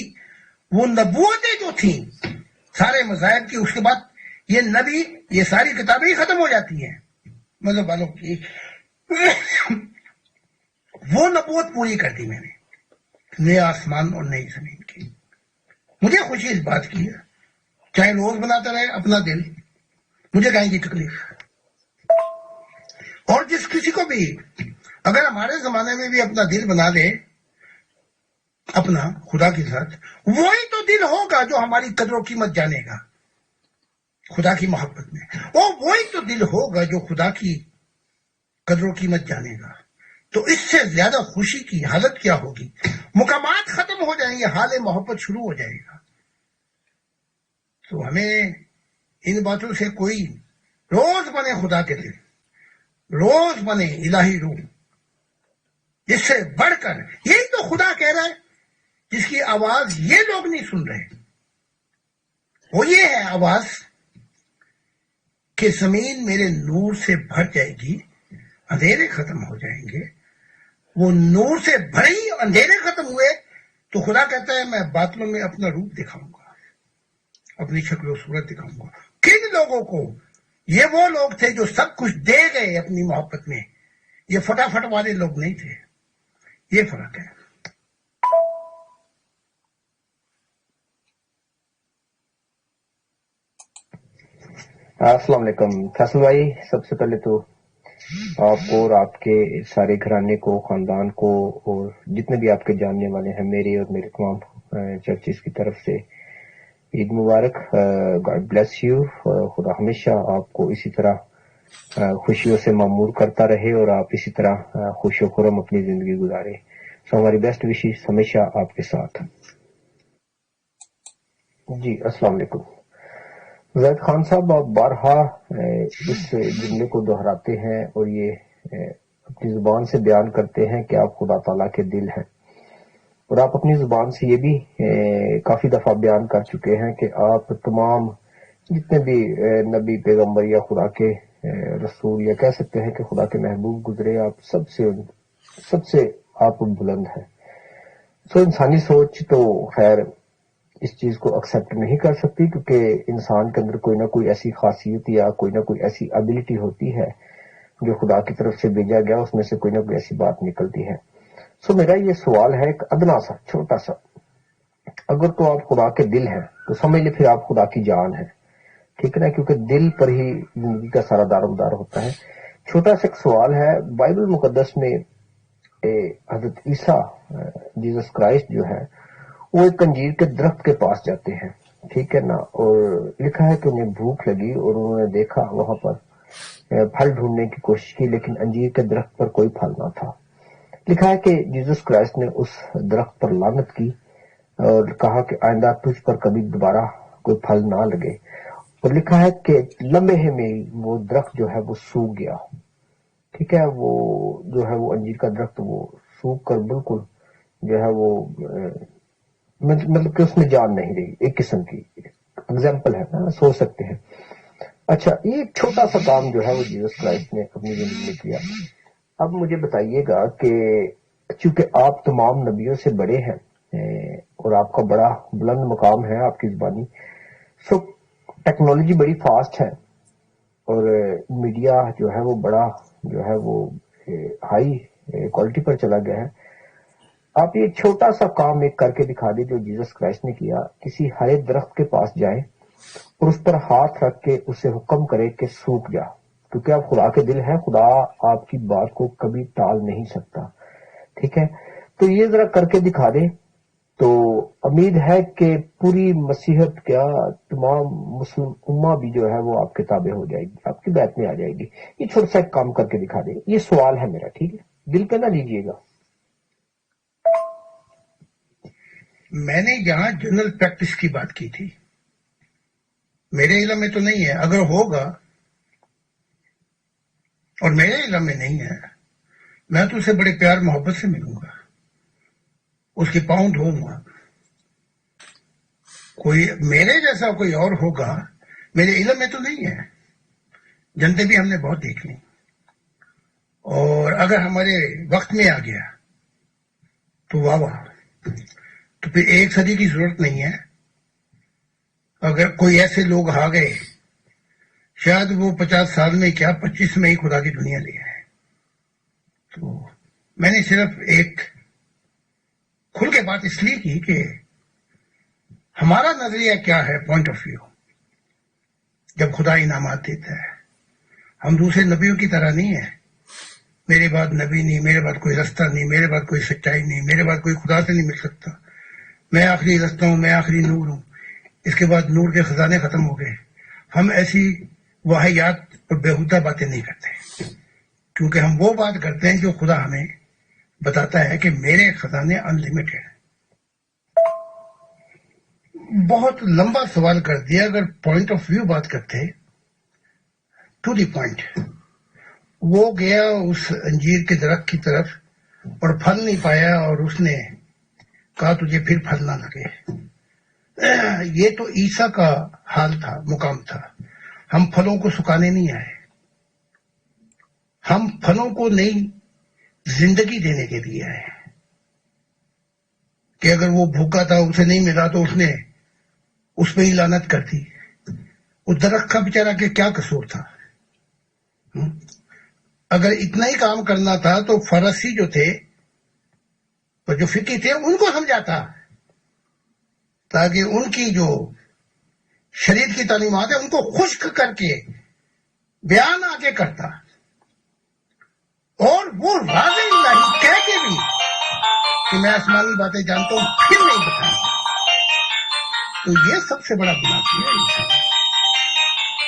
وہ نبوتیں جو تھیں سارے مذاہب کی، اس کے بعد یہ نبی، یہ ساری کتابیں ہی ختم ہو جاتی ہیں مذہب والوں کی، وہ نبوت پوری کر دی میں نے، نئے آسمان اور نئی زمین کی۔ مجھے خوشی اس بات کی ہے، چاہے روز بناتا رہے اپنا دل، مجھے کہیں گی تکلیف۔ اور جس کسی کو بھی اگر ہمارے زمانے میں بھی اپنا دل بنا لے اپنا خدا کے ساتھ، وہی تو دل ہوگا جو ہماری قدر و قیمت جانے گا خدا کی محبت میں، اور وہی تو دل ہوگا جو خدا کی قدر و قیمت جانے گا۔ تو اس سے زیادہ خوشی کی حالت کیا ہوگی؟ مقامات ختم ہو جائیں گے، حال محبت شروع ہو جائے گا۔ تو ہمیں ان باتوں سے کوئی، روز بنے خدا کے دل، روز بنے الہی روح، اس سے بڑھ کر یہی تو خدا کہہ رہا ہے جس کی آواز یہ لوگ نہیں سن رہے، وہ یہ ہے آواز کہ زمین میرے نور سے بھر جائے گی، اندھیرے ختم ہو جائیں گے۔ وہ نور سے بھری، اندھیرے ختم ہوئے تو خدا کہتا ہے میں باطلوں میں اپنا روپ دکھاؤں گا، اپنی شکل و صورت دکھاؤں گا۔ کن لوگوں کو؟ یہ وہ لوگ تھے جو سب کچھ دے گئے اپنی محبت میں، یہ فٹافٹ والے لوگ نہیں تھے۔ یہ فرق ہے۔ السلام علیکم فیصل بھائی، سب سے پہلے تو آپ کو اور آپ کے سارے گھرانے کو، خاندان کو، اور جتنے بھی آپ کے جاننے والے ہیں، میرے اور میرے تمام چرچز کی طرف سے عید مبارک۔ God bless you. خدا ہمیشہ آپ کو اسی طرح خوشیوں سے معمور کرتا رہے اور آپ اسی طرح خوش و خرم اپنی زندگی گزارے. سو ہماری بیسٹ وشز ہمیشہ آپ کے ساتھ. جی السلام علیکم. زید خان صاحب، آپ بارہا اس جملے کو دہراتے ہیں اور یہ اپنی زبان سے بیان کرتے ہیں کہ آپ خدا تعالیٰ کے دل ہیں، اور آپ اپنی زبان سے یہ بھی کافی دفعہ بیان کر چکے ہیں کہ آپ تمام جتنے بھی نبی پیغمبر یا خدا کے رسول یا کہہ سکتے ہیں کہ خدا کے محبوب گزرے، آپ سب سے آپ بلند ہیں. سو انسانی سوچ تو خیر اس چیز کو ایکسیپٹ نہیں کر سکتی، کیونکہ انسان کے اندر کوئی نہ کوئی ایسی خاصیت یا کوئی نہ کوئی ایسی ابیلٹی ہوتی ہے جو خدا کی طرف سے بھیجا گیا، اس میں سے کوئی نہ کوئی ایسی بات نکلتی ہے. سو میرا یہ سوال ہے ایک ادنا سا چھوٹا سا، اگر تو آپ خدا کے دل ہیں تو سمجھ لیں پھر آپ خدا کی جان ہیں، ٹھیک ہے نا، کیونکہ دل پر ہی زندگی کا سارا دار و مدار ہوتا ہے. چھوٹا سا ایک سوال ہے، بائبل مقدس میں حضرت عیسیٰ جیزس کرائسٹ جو ہے وہ ایک انجیر کے درخت کے پاس جاتے ہیں، ٹھیک ہے نا، اور لکھا ہے کہ انہیں بھوک لگی اور انہوں نے دیکھا وہاں پر پھل ڈھونڈنے کی کوشش کی، لیکن انجیر کے درخت پر کوئی پھل نہ تھا. لکھا ہے کہ جیزس کرائسٹ نے اس درخت پر لعنت کی اور کہا کہ آئندہ تجھ پر کبھی دوبارہ کوئی پھل نہ لگے، اور لکھا ہے کہ لمحے میں وہ درخت جو ہے وہ سوکھ گیا، ٹھیک ہے، وہ جو ہے وہ انجیر کا درخت وہ سوکھ کر بالکل جو ہے وہ مطلب کہ اس میں جان نہیں رہی. ایک قسم کی اگزامپل ہے نا، سوچ سکتے ہیں. اچھا، یہ ایک چھوٹا سا کام جو ہے وہ جیزس کرائسٹ نے اپنی زندگی میں کیا. اب مجھے بتائیے گا کہ چونکہ آپ تمام نبیوں سے بڑے ہیں اور آپ کا بڑا بلند مقام ہے آپ کی زبانی، سو ٹیکنالوجی بڑی فاسٹ ہے اور میڈیا جو ہے وہ بڑا جو ہے وہ ہائی کوالٹی پر چلا گیا ہے. آپ یہ چھوٹا سا کام ایک کر کے دکھا دیں جو جیزس کرائسٹ نے کیا، کسی ہرے درخت کے پاس جائیں اور اس پر ہاتھ رکھ کے اسے حکم کرے کہ سوکھ جا، کیونکہ آپ خدا کے دل ہیں، خدا آپ کی بات کو کبھی ٹال نہیں سکتا، ٹھیک ہے. تو یہ ذرا کر کے دکھا دیں تو امید ہے کہ پوری مسیحت کیا تمام مسلم امہ بھی جو ہے وہ آپ کے تابع ہو جائے گی، آپ کی بیعت میں آ جائے گی. یہ چھوٹا سا ایک کام کر کے دکھا دیں. یہ سوال ہے میرا، ٹھیک ہے، دل پہ نہ لیجیے گا. میں نے یہاں جنرل پریکٹس کی بات کی تھی، میرے علم میں تو نہیں ہے، اگر ہوگا اور میرے علم میں نہیں ہے میں تو اسے بڑے پیار محبت سے ملوں گا، اس کے پاؤں دھوؤں گا. کوئی میرے جیسا کوئی اور ہوگا میرے علم میں تو نہیں ہے، جنتے بھی ہم نے بہت دیکھ لی، اور اگر ہمارے وقت میں آ گیا تو واہ واہ، تو پھر ایک صدی کی ضرورت نہیں ہے. اگر کوئی ایسے لوگ آ گئے، شاید وہ 50 سال میں کیا 25 میں ہی خدا کی دنیا لے آئے. تو میں نے صرف ایک کھل کے بات اس لیے کی کہ ہمارا نظریہ کیا ہے، پوائنٹ آف ویو. جب خدا انعامات دیتا ہے، ہم دوسرے نبیوں کی طرح نہیں ہیں، میرے بعد نبی نہیں، میرے بعد کوئی رستہ نہیں، میرے بعد کوئی سچائی نہیں، میرے بعد کوئی خدا سے نہیں مل سکتا، میں آخری رستہ ہوں، میں آخری نور ہوں، اس کے بعد نور کے خزانے ختم ہو گئے. ہم ایسی واحیات اور بیہودہ باتیں نہیں کرتے، کیونکہ ہم وہ بات کرتے ہیں جو خدا ہمیں بتاتا ہے کہ میرے خزانے ان لمیٹڈ. بہت لمبا سوال کر دیا. اگر پوائنٹ آف ویو بات کرتے، ٹو دی پوائنٹ، وہ گیا اس انجیر کے درخت کی طرف اور پھل نہیں پایا، اور اس نے کہا تجھے پھر پھل نہ لگے. یہ تو عیسیٰ کا حال تھا، مقام تھا. ہم پھلوں کو سکھانے نہیں آئے، ہم پھلوں کو نئی زندگی دینے کے لیے آئے. کہ اگر وہ بھوکا تھا، اسے نہیں ملا تو اس نے اس پہ ہی لعنت کر دی. اس درخت کا بیچارہ کہ کیا قصور تھا؟ اگر اتنا ہی کام کرنا تھا تو فرسی جو تھے اور جو فقی تھے ان کو سمجھاتا، تاکہ ان کی جو شریعت کی تعلیمات ہے ان کو خشک کر کے بیان آگے کرتا، اور وہ راضی نہیں کہہ کے بھی کہ میں آسمانی باتیں جانتا ہوں پھر نہیں بتایا. تو یہ سب سے بڑا گناہ کیا ہے انسان.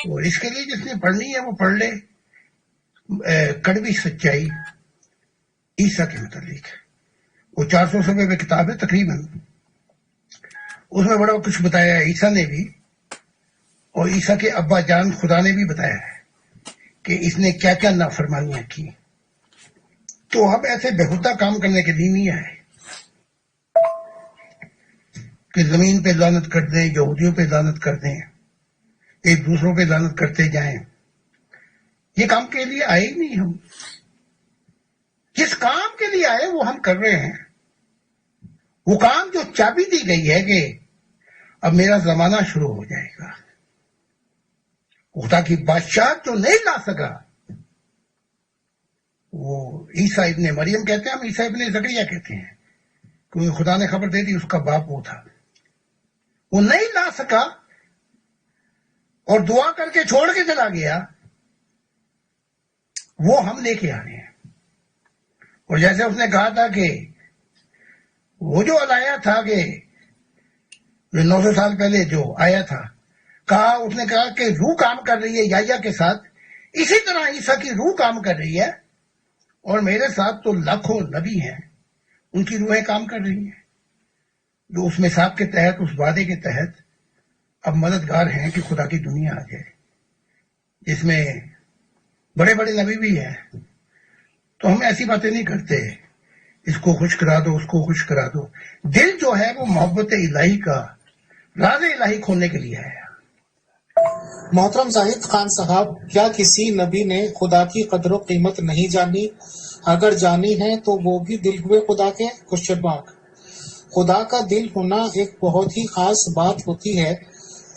اور اس کے لیے جس نے پڑھنی ہے وہ پڑھ لے، کڑوی سچائی عیسیٰ کے متعلق. وہ 400 صفحے میں کتاب ہے تقریباً. اس میں بڑا کچھ بتایا ہے عیسیٰ نے بھی، اور عیسیٰ کے ابا جان خدا نے بھی بتایا ہے کہ اس نے کیا کیا نافرمانیاں کی. تو ہم ایسے بےہودہ کام کرنے کے لیے نہیں آئے کہ زمین پہ لعنت کر دیں، یہودیوں پہ لعنت کر دیں، ایک دوسروں پہ لعنت کرتے جائیں. یہ کام کے لیے آئے ہی نہیں ہم. جس کام کے لیے آئے وہ ہم کر رہے ہیں. وہ کام جو چابی دی گئی ہے کہ اب میرا زمانہ شروع ہو جائے گا. خدا کی بادشاہ جو نہیں لا سکا، وہ عیسیٰ ابن مریم کہتے ہیں، ہم عیسیٰ ابن زکریا کہتے ہیں، کیونکہ خدا نے خبر دے دی اس کا باپ وہ تھا. وہ نہیں لا سکا اور دعا کر کے چھوڑ کے چلا گیا. وہ ہم لے کے آ رہے ہیں. اور جیسے اس نے کہا تھا کہ وہ جو آیا تھا کہ 900 سال پہلے جو آیا تھا، اس نے کہا کہ روح کام کر رہی ہے یحییٰ کے ساتھ، اسی طرح عیسیٰ کی روح کام کر رہی ہے، اور میرے ساتھ تو لاکھوں نبی ہیں، ان کی روحیں کام کر رہی ہیں، جو اس میثاق کے تحت، اس وعدے کے تحت اب مددگار ہیں کہ خدا کی دنیا آ جائے، جس میں بڑے بڑے نبی بھی ہیں. تو ہم ایسی باتیں نہیں کرتے اس کو خوش کرا دو، اس کو خوش کرا دو. دل جو ہے وہ محبت الہی کا راز الہی کھولنے کے لیے ہے. محترم زاہد خان صاحب، کیا کسی نبی نے خدا کی قدر و قیمت نہیں جانی؟ اگر جانی ہے تو وہ بھی دل ہوئے خدا کے؟ Question mark. خدا کا دل ہونا ایک بہت ہی خاص بات ہوتی ہے،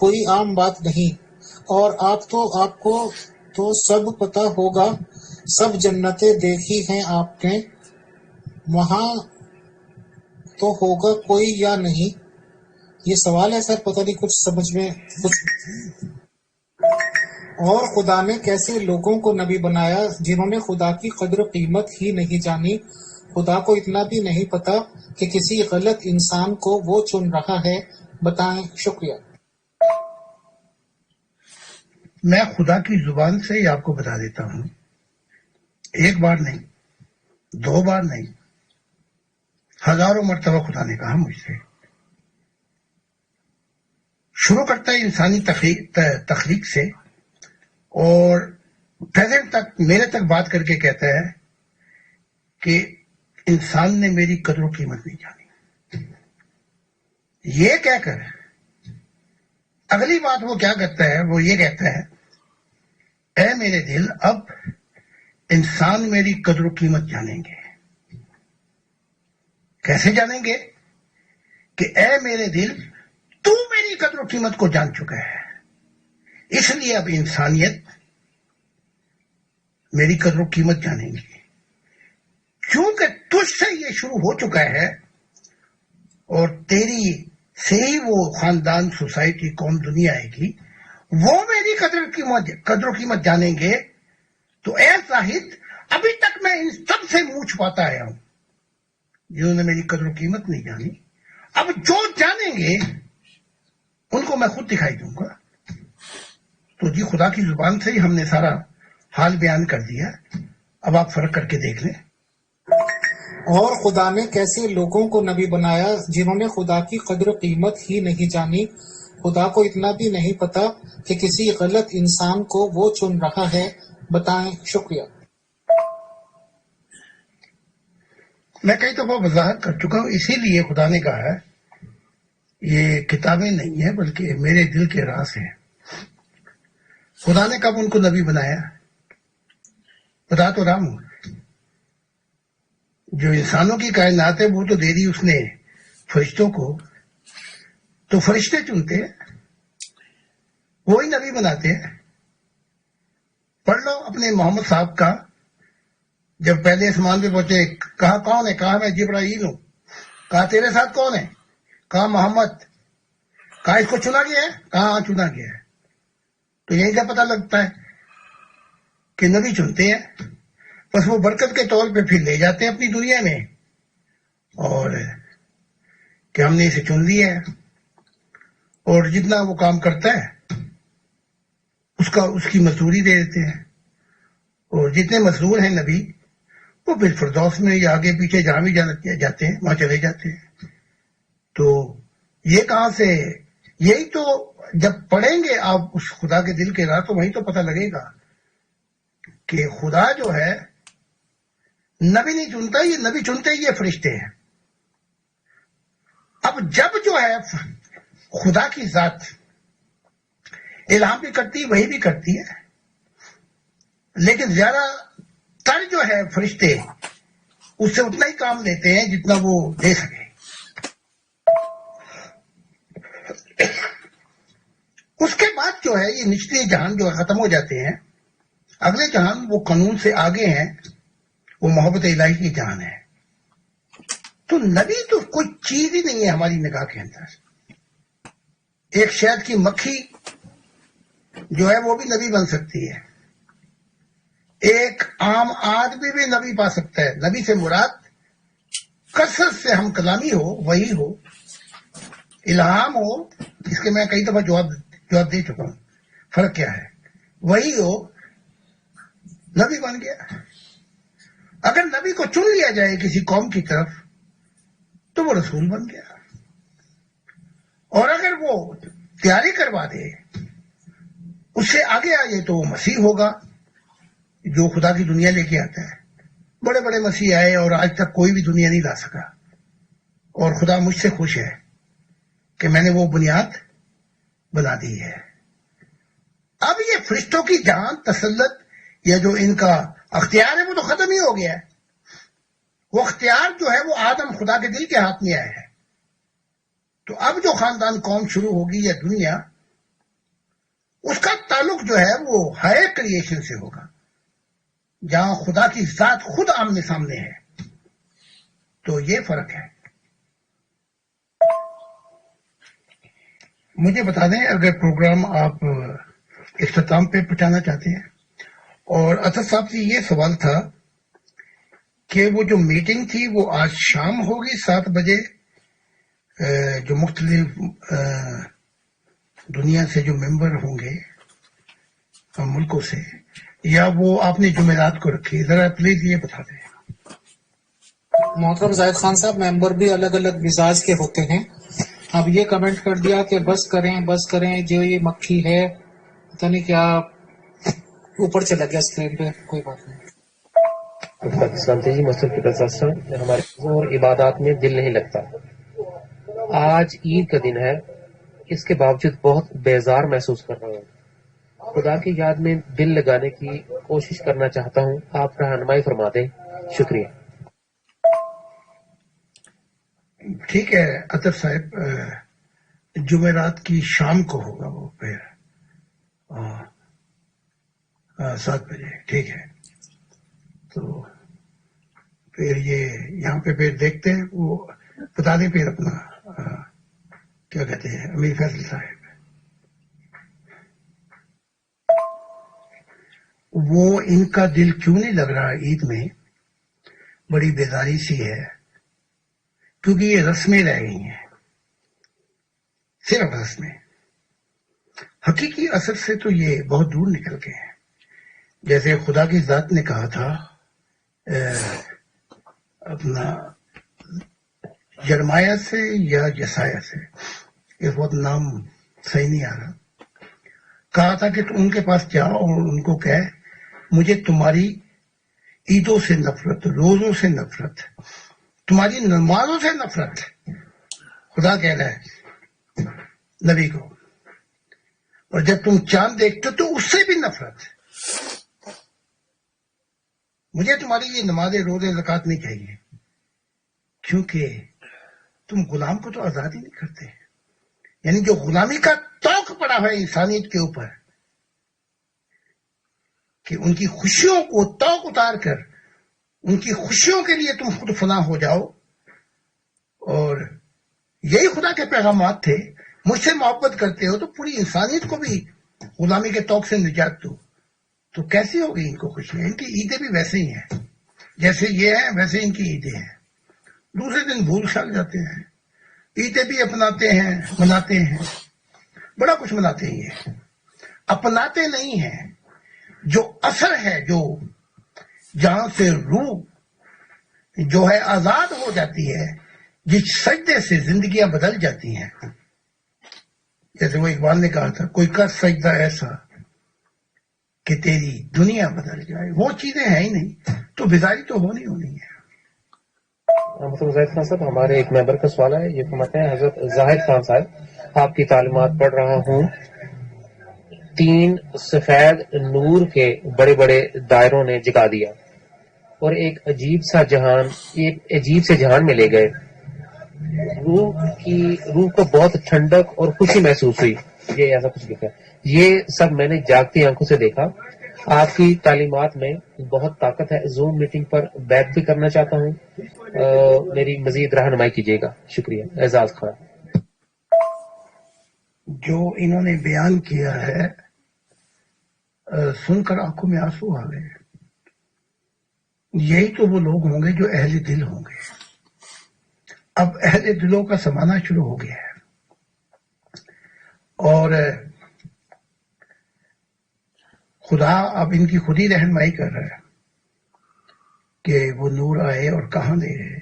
کوئی عام بات نہیں. اور آپ کو تو سب پتہ ہوگا، سب جنتیں دیکھی ہیں آپ نے، وہاں تو ہوگا کوئی یا نہیں؟ یہ سوال ہے سر، پتہ نہیں کچھ سمجھ میں کچھ. اور خدا نے کیسے لوگوں کو نبی بنایا جنہوں نے خدا کی قدر و قیمت ہی نہیں جانی؟ خدا کو اتنا بھی نہیں پتا کہ کسی غلط انسان کو وہ چن رہا ہے؟ بتائیں. شکریہ. میں خدا کی زبان سے ہی آپ کو بتا دیتا ہوں، ایک بار نہیں، دو بار نہیں، ہزاروں مرتبہ خدا نے کہا مجھ سے. شروع کرتا ہے انسانی تخلیق سے، اور پریزنٹ تک میرے تک بات کر کے کہتا ہے کہ انسان نے میری قدر و قیمت نہیں جانی. یہ کہہ کر اگلی بات وہ کیا کرتا ہے، وہ یہ کہتا ہے، اے میرے دل، اب انسان میری قدر و قیمت جانیں گے. کیسے جانیں گے؟ کہ اے میرے دل، تو میری قدر و قیمت کو جان چکا ہے، اس لیے اب انسانیت میری قدر و قیمت جانیں گی. کیونکہ تجھ سے یہ شروع ہو چکا ہے، اور تیری سے ہی وہ خاندان، سوسائٹی، قوم، دنیا آئے گی، وہ میری قدر و قیمت جانیں گے. تو اے زاہد، ابھی تک میں ان سب سے منہ چھپاتا آیا ہوں جنہوں نے میری قدر و قیمت نہیں جانی. اب جو جانیں گے ان کو میں خود دکھائی دوں گا. تو جی، خدا کی زبان سے ہی ہم نے سارا حال بیان کر دیا. اب آپ فرق کر کے دیکھ لیں. اور خدا نے کیسے لوگوں کو نبی بنایا جنہوں نے خدا کی قدر و قیمت ہی نہیں جانی؟ خدا کو اتنا بھی نہیں پتا کہ کسی غلط انسان کو وہ چن رہا ہے؟ بتائیں. شکریہ. میں کئی دفعہ وضاحت کر چکا ہوں، اسی لیے خدا نے کہا ہے یہ کتابیں نہیں ہیں بلکہ میرے دل کے راز ہیں. خدا نے کب ان کو نبی بنایا؟ بتا تو رہا ہوں، جو انسانوں کی کائنات ہے وہ تو دے دی اس نے فرشتوں کو، تو فرشتے چنتے ہیں، وہی نبی بناتے ہیں. پڑھ لو اپنے محمد صاحب کا، جب پہلے آسمان پہ پہنچے، کہا کون ہے؟ کہا میں جبرائیل ہوں. کہا تیرے ساتھ کون ہے؟ کہا محمد. کہا اس کو چنا گیا ہے؟ کہا ہاں چنا گیا ہے. تو یہیں سے پتہ لگتا ہے کہ نبی چنتے ہیں، بس وہ برکت کے طور پہ پھر لے جاتے ہیں اپنی دنیا میں، اور کہ ہم نے اسے چن لیا ہے، اور جتنا وہ کام کرتا ہے اس کی مزدوری دے دیتے ہیں. اور جتنے مزدور ہیں نبی وہ بالفردوس میں یا آگے پیچھے جہاں بھی جاتے ہیں وہاں چلے جاتے ہیں. تو یہ کہاں سے؟ یہی تو جب پڑھیں گے آپ اس خدا کے دل کے راہ تو وہیں تو پتہ لگے گا کہ خدا جو ہے نبی نہیں چنتا، یہ نبی چنتے ہی یہ فرشتے ہیں. اب جب جو ہے خدا کی ذات الہام بھی کرتی وہی بھی کرتی ہے، لیکن زیادہ تر جو ہے فرشتے اس سے اتنا ہی کام لیتے ہیں جتنا وہ دے سکے. اس کے بعد جو ہے یہ نچلے جہان جو ختم ہو جاتے ہیں، اگلے جہان وہ قانون سے آگے ہیں، وہ محبت الہی کی جہان ہے. تو نبی تو کوئی چیز ہی نہیں ہے ہماری نگاہ کے اندر. ایک شہد کی مکھی جو ہے وہ بھی نبی بن سکتی ہے، ایک عام آدمی بھی نبی پا سکتا ہے. نبی سے مراد کثرت سے ہم کلامی ہو، وہی ہو، الہام ہو. اس کے میں کئی دفعہ جواب دے چکا ہوں. فرق کیا ہے؟ وہی ہو، نبی بن گیا. اگر نبی کو چن لیا جائے کسی قوم کی طرف تو وہ رسول بن گیا، اور اگر وہ تیاری کروا دے اس سے آگے آ جائے تو وہ مسیح ہوگا جو خدا کی دنیا لے کے آتا ہے. بڑے بڑے مسیح آئے اور آج تک کوئی بھی دنیا نہیں لا سکا، اور خدا مجھ سے خوش ہے کہ میں نے وہ بنیاد بنا دی ہے. اب یہ فرشتوں کی جان تسلط یا جو ان کا اختیار ہے وہ تو ختم ہی ہو گیا ہے. وہ اختیار جو ہے وہ آدم خدا کے دل کے ہاتھ میں آیا ہے. تو اب جو خاندان قوم شروع ہوگی یا دنیا، اس کا تعلق جو ہے وہ ہائر کریشن سے ہوگا، جہاں خدا کی ذات خود آمنے سامنے ہے. تو یہ فرق ہے. مجھے بتا دیں اگر پروگرام آپ اختتام پہ پہنچانا چاہتے ہیں. اور اطہر صاحب سے یہ سوال تھا کہ وہ جو میٹنگ تھی وہ آج شام ہوگی 7 بجے، جو مختلف دنیا سے جو ممبر ہوں گے ملکوں سے، یا وہ آپ نے جمعرات کو رکھی؟ ذرا پلیز یہ بتا دیں. محترم زاہد خان صاحب، ممبر بھی الگ الگ مزاج کے ہوتے ہیں. اب یہ کمنٹ کر دیا کہ بس کریں جو یہ مکھی ہے پتہ نہیں کیا اوپر چلا گیا اسکرین پہ. کوئی بات نہیں. سنتے جی مسجد کے صاحب، ہمارے اور عبادات میں دل نہیں لگتا. آج عید کا دن ہے، اس کے باوجود بہت بیزار محسوس کر رہا ہوں. خدا کی یاد میں دل لگانے کی کوشش کرنا چاہتا ہوں، آپ رہنمائی فرما دیں. شکریہ. ٹھیک ہے اطہر صاحب، جمعرات کی شام کو ہوگا وہ پھر 7 بجے. ٹھیک ہے. تو پھر یہ یہاں پہ پھر دیکھتے ہیں. وہ بتا دیں پھر اپنا کیا کہتے ہیں امیر فیصل صاحب، وہ ان کا دل کیوں نہیں لگ رہا عید میں؟ بڑی بیداری سی ہے، کیونکہ یہ رسمیں رہ گئی ہیں، صرف رسمیں. حقیقی اثر سے تو یہ بہت دور نکل گئے ہیں. جیسے خدا کی ذات نے کہا تھا اپنا یرمایہ سے یا یسایہ سے، اس وقت نام صحیح نہیں آ رہا، کہا تھا کہ تم ان کے پاس جاؤ اور ان کو کہے مجھے تمہاری عیدوں سے نفرت، روزوں سے نفرت، تمہاری نمازوں سے نفرت. خدا کہہ رہا ہے نبی کو. اور جب تم چاند دیکھتے تو اس سے بھی نفرت. مجھے تمہاری یہ نمازیں روزے زکوٰۃ نہیں چاہیے، کیونکہ تم غلام کو تو آزاد ہی نہیں کرتے. یعنی جو غلامی کا توق پڑا ہے انسانیت کے اوپر، کہ ان کی خوشیوں کو توق اتار کر ان کی خوشیوں کے لیے تم خود فنا ہو جاؤ. اور یہی خدا کے پیغامات تھے، مجھ سے محبت کرتے ہو تو پوری انسانیت کو بھی غلامی کے توق سے نجات دو. تو کیسی ہوگی ان کو خوشیاں؟ ان کی عیدیں بھی ویسے ہی ہیں، جیسے یہ ہیں ویسے ان کی عیدیں ہیں. دوسرے دن بھول چھال جاتے ہیں، عیدیں بھی اپناتے ہیں، مناتے ہیں، بڑا کچھ مناتے ہیں. یہ اپناتے نہیں ہیں. جو اثر ہے، جو جہاں سے روح جو ہے آزاد ہو جاتی ہے، جس سجدے سے زندگیاں بدل جاتی ہیں. جیسے وہ اقبال نے کہا تھا، کوئی کر سجدہ ایسا کہ تیری دنیا بدل جائے. وہ چیزیں ہیں ہی نہیں تو بیداری تو ہونی ہے. محترم زاہد خان صاحب، ہمارے ایک ممبر کا سوال ہے. یہ فرماتے ہیں، حضرت زاہد خان صاحب، آپ کی تعلیمات پڑھ رہا ہوں. 3 سفید نور کے بڑے بڑے دائروں نے جگا دیا اور ایک عجیب سے جہان میں لے گئے. روح کو بہت ٹھنڈک اور خوشی محسوس ہوئی. یہ ایسا کچھ لکھا ہے. یہ سب میں نے جاگتی آنکھوں سے دیکھا. آپ کی تعلیمات میں بہت طاقت ہے. زوم میٹنگ پر بیت بھی کرنا چاہتا ہوں. میری مزید رہنمائی کیجیے گا. شکریہ. اعزاز خان. جو انہوں نے بیان کیا ہے سن کر آنکھوں میں آنسو آ گئے. یہی تو وہ لوگ ہوں گے جو اہل دل ہوں گے. اب اہل دلوں کا زمانہ شروع ہو گیا ہے اور خدا اب ان کی خود ہی رہنمائی کر رہا ہے کہ وہ نور آئے اور کہاں لے رہے.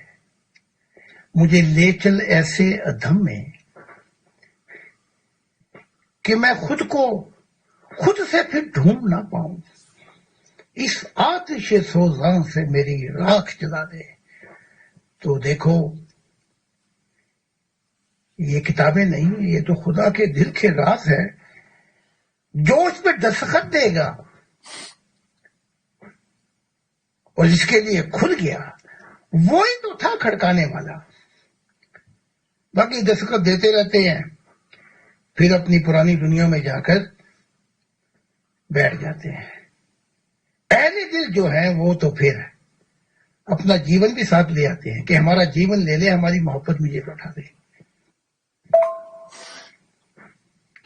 مجھے لے چل ایسے ادھم میں کہ میں خود کو خود سے پھر ڈھونڈ نہ پاؤں. اس آتش سوزاں سے میری راکھ جلا دے. تو دیکھو، یہ کتابیں نہیں، یہ تو خدا کے دل کے راز ہے. جو اس پہ دستخط دے گا اور جس کے لیے کھل گیا، وہی تو تھا کھڑکانے والا. باقی دستخط دیتے رہتے ہیں، پھر اپنی پرانی دنیا میں جا کر بیٹھ جاتے ہیں. اہل دل جو ہیں وہ تو پھر اپنا جیون بھی ساتھ لے آتے ہیں کہ ہمارا جیون لے لے، ہماری محبت مجھے لوٹا دے.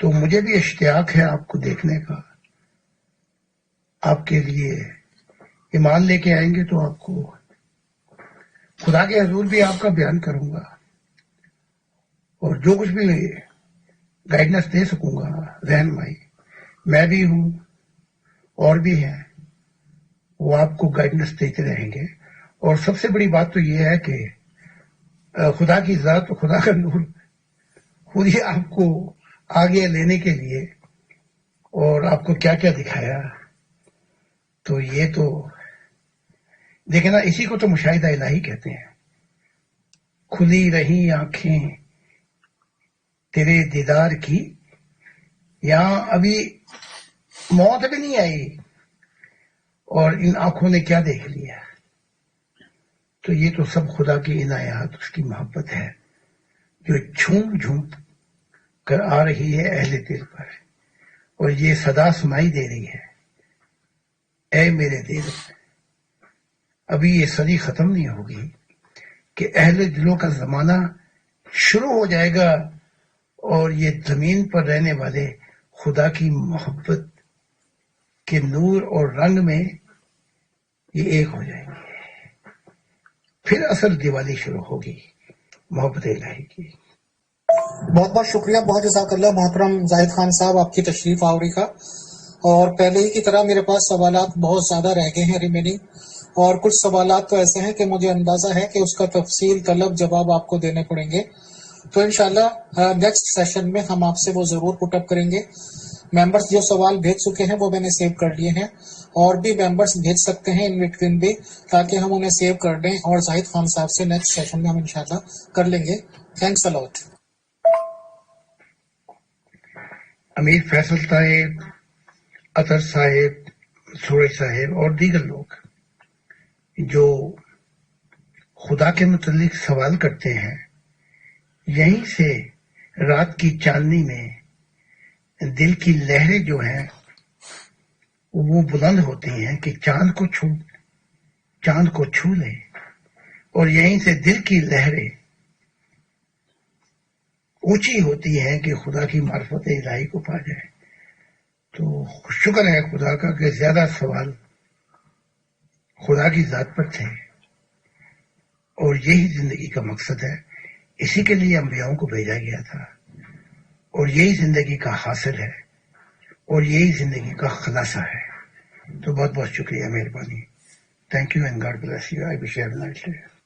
تو مجھے بھی اشتیاق ہے آپ کو دیکھنے کا. آپ کے لیے ایمان لے کے آئیں گے تو آپ کو خدا کے حضور بھی آپ کا بیان کروں گا اور جو کچھ بھی گائیڈنس دے سکوں گا، رہنمائی، میں بھی ہوں اور بھی ہیں، وہ آپ کو گائیڈنس دیتے رہیں گے. اور سب سے بڑی بات تو یہ ہے کہ خدا کی ذات، خدا کا نور خود ہی آپ کو آگے لینے کے لیے اور آپ کو کیا کیا دکھایا. تو یہ تو دیکھنا، اسی کو تو مشاہدہ الہی کہتے ہیں. کھلی رہی آنکھیں تیرے دیدار کی، یہاں ابھی موت بھی نہیں آئی اور ان آنکھوں نے کیا دیکھ لیا. تو یہ تو سب خدا کی عنایات، اس کی محبت ہے جو جھوم جھوم کر آ رہی ہے اہل دل پر. اور یہ صدا سنائی دے رہی ہے، اے میرے دل. ابھی یہ صدی ختم نہیں ہوگی کہ اہل دلوں کا زمانہ شروع ہو جائے گا اور یہ زمین پر رہنے والے خدا کی محبت کے نور اور رنگ میں یہ ایک ہو جائیں گے. پھر اصل دیوالی شروع ہوگی محبت الہی کی. بہت بہت شکریہ، بہت جزاک اللہ محترم زاہد خان صاحب، آپ کی تشریف آوری کا. اور پہلے ہی کی طرح میرے پاس سوالات بہت زیادہ رہ گئے ہیں ریمیننگ، اور کچھ سوالات تو ایسے ہیں کہ مجھے اندازہ ہے کہ اس کا تفصیل طلب جواب آپ کو دینے پڑیں گے. تو انشاءاللہ نیکسٹ سیشن میں ہم آپ سے وہ ضرور پٹ اپ کریں گے. ممبرز جو سوال بھیج چکے ہیں وہ میں نے سیو کر لیے ہیں، اور بھی ممبرز بھیج سکتے ہیں ان بٹوین بھی، تاکہ ہم انہیں سیو کر دیں اور زاہد خان صاحب سے نیکسٹ سیشن میں ہم انشاءاللہ کر لیں گے. تھینکس اے لاٹ. امیر فیصل صاحب، اطہر صاحب، سورج صاحب اور دیگر لوگ جو خدا کے متعلق سوال کرتے ہیں، یہیں سے رات کی چاندنی میں دل کی لہریں جو ہیں وہ بلند ہوتی ہیں کہ چاند کو چھو لیں، اور یہیں سے دل کی لہریں اونچی ہوتی ہیں کہ خدا کی معرفت الہی کو پا جائے. تو شکر ہے خدا کا کہ زیادہ سوال خدا کی ذات پر تھے، اور یہی زندگی کا مقصد ہے. اسی کے لیے انبیاؤں کو بھیجا گیا تھا، اور یہی زندگی کا حاصل ہے، اور یہی زندگی کا خلاصہ ہے. تو بہت بہت شکریہ، مہربانی. Thank you and God bless you. I wish you have a nice day.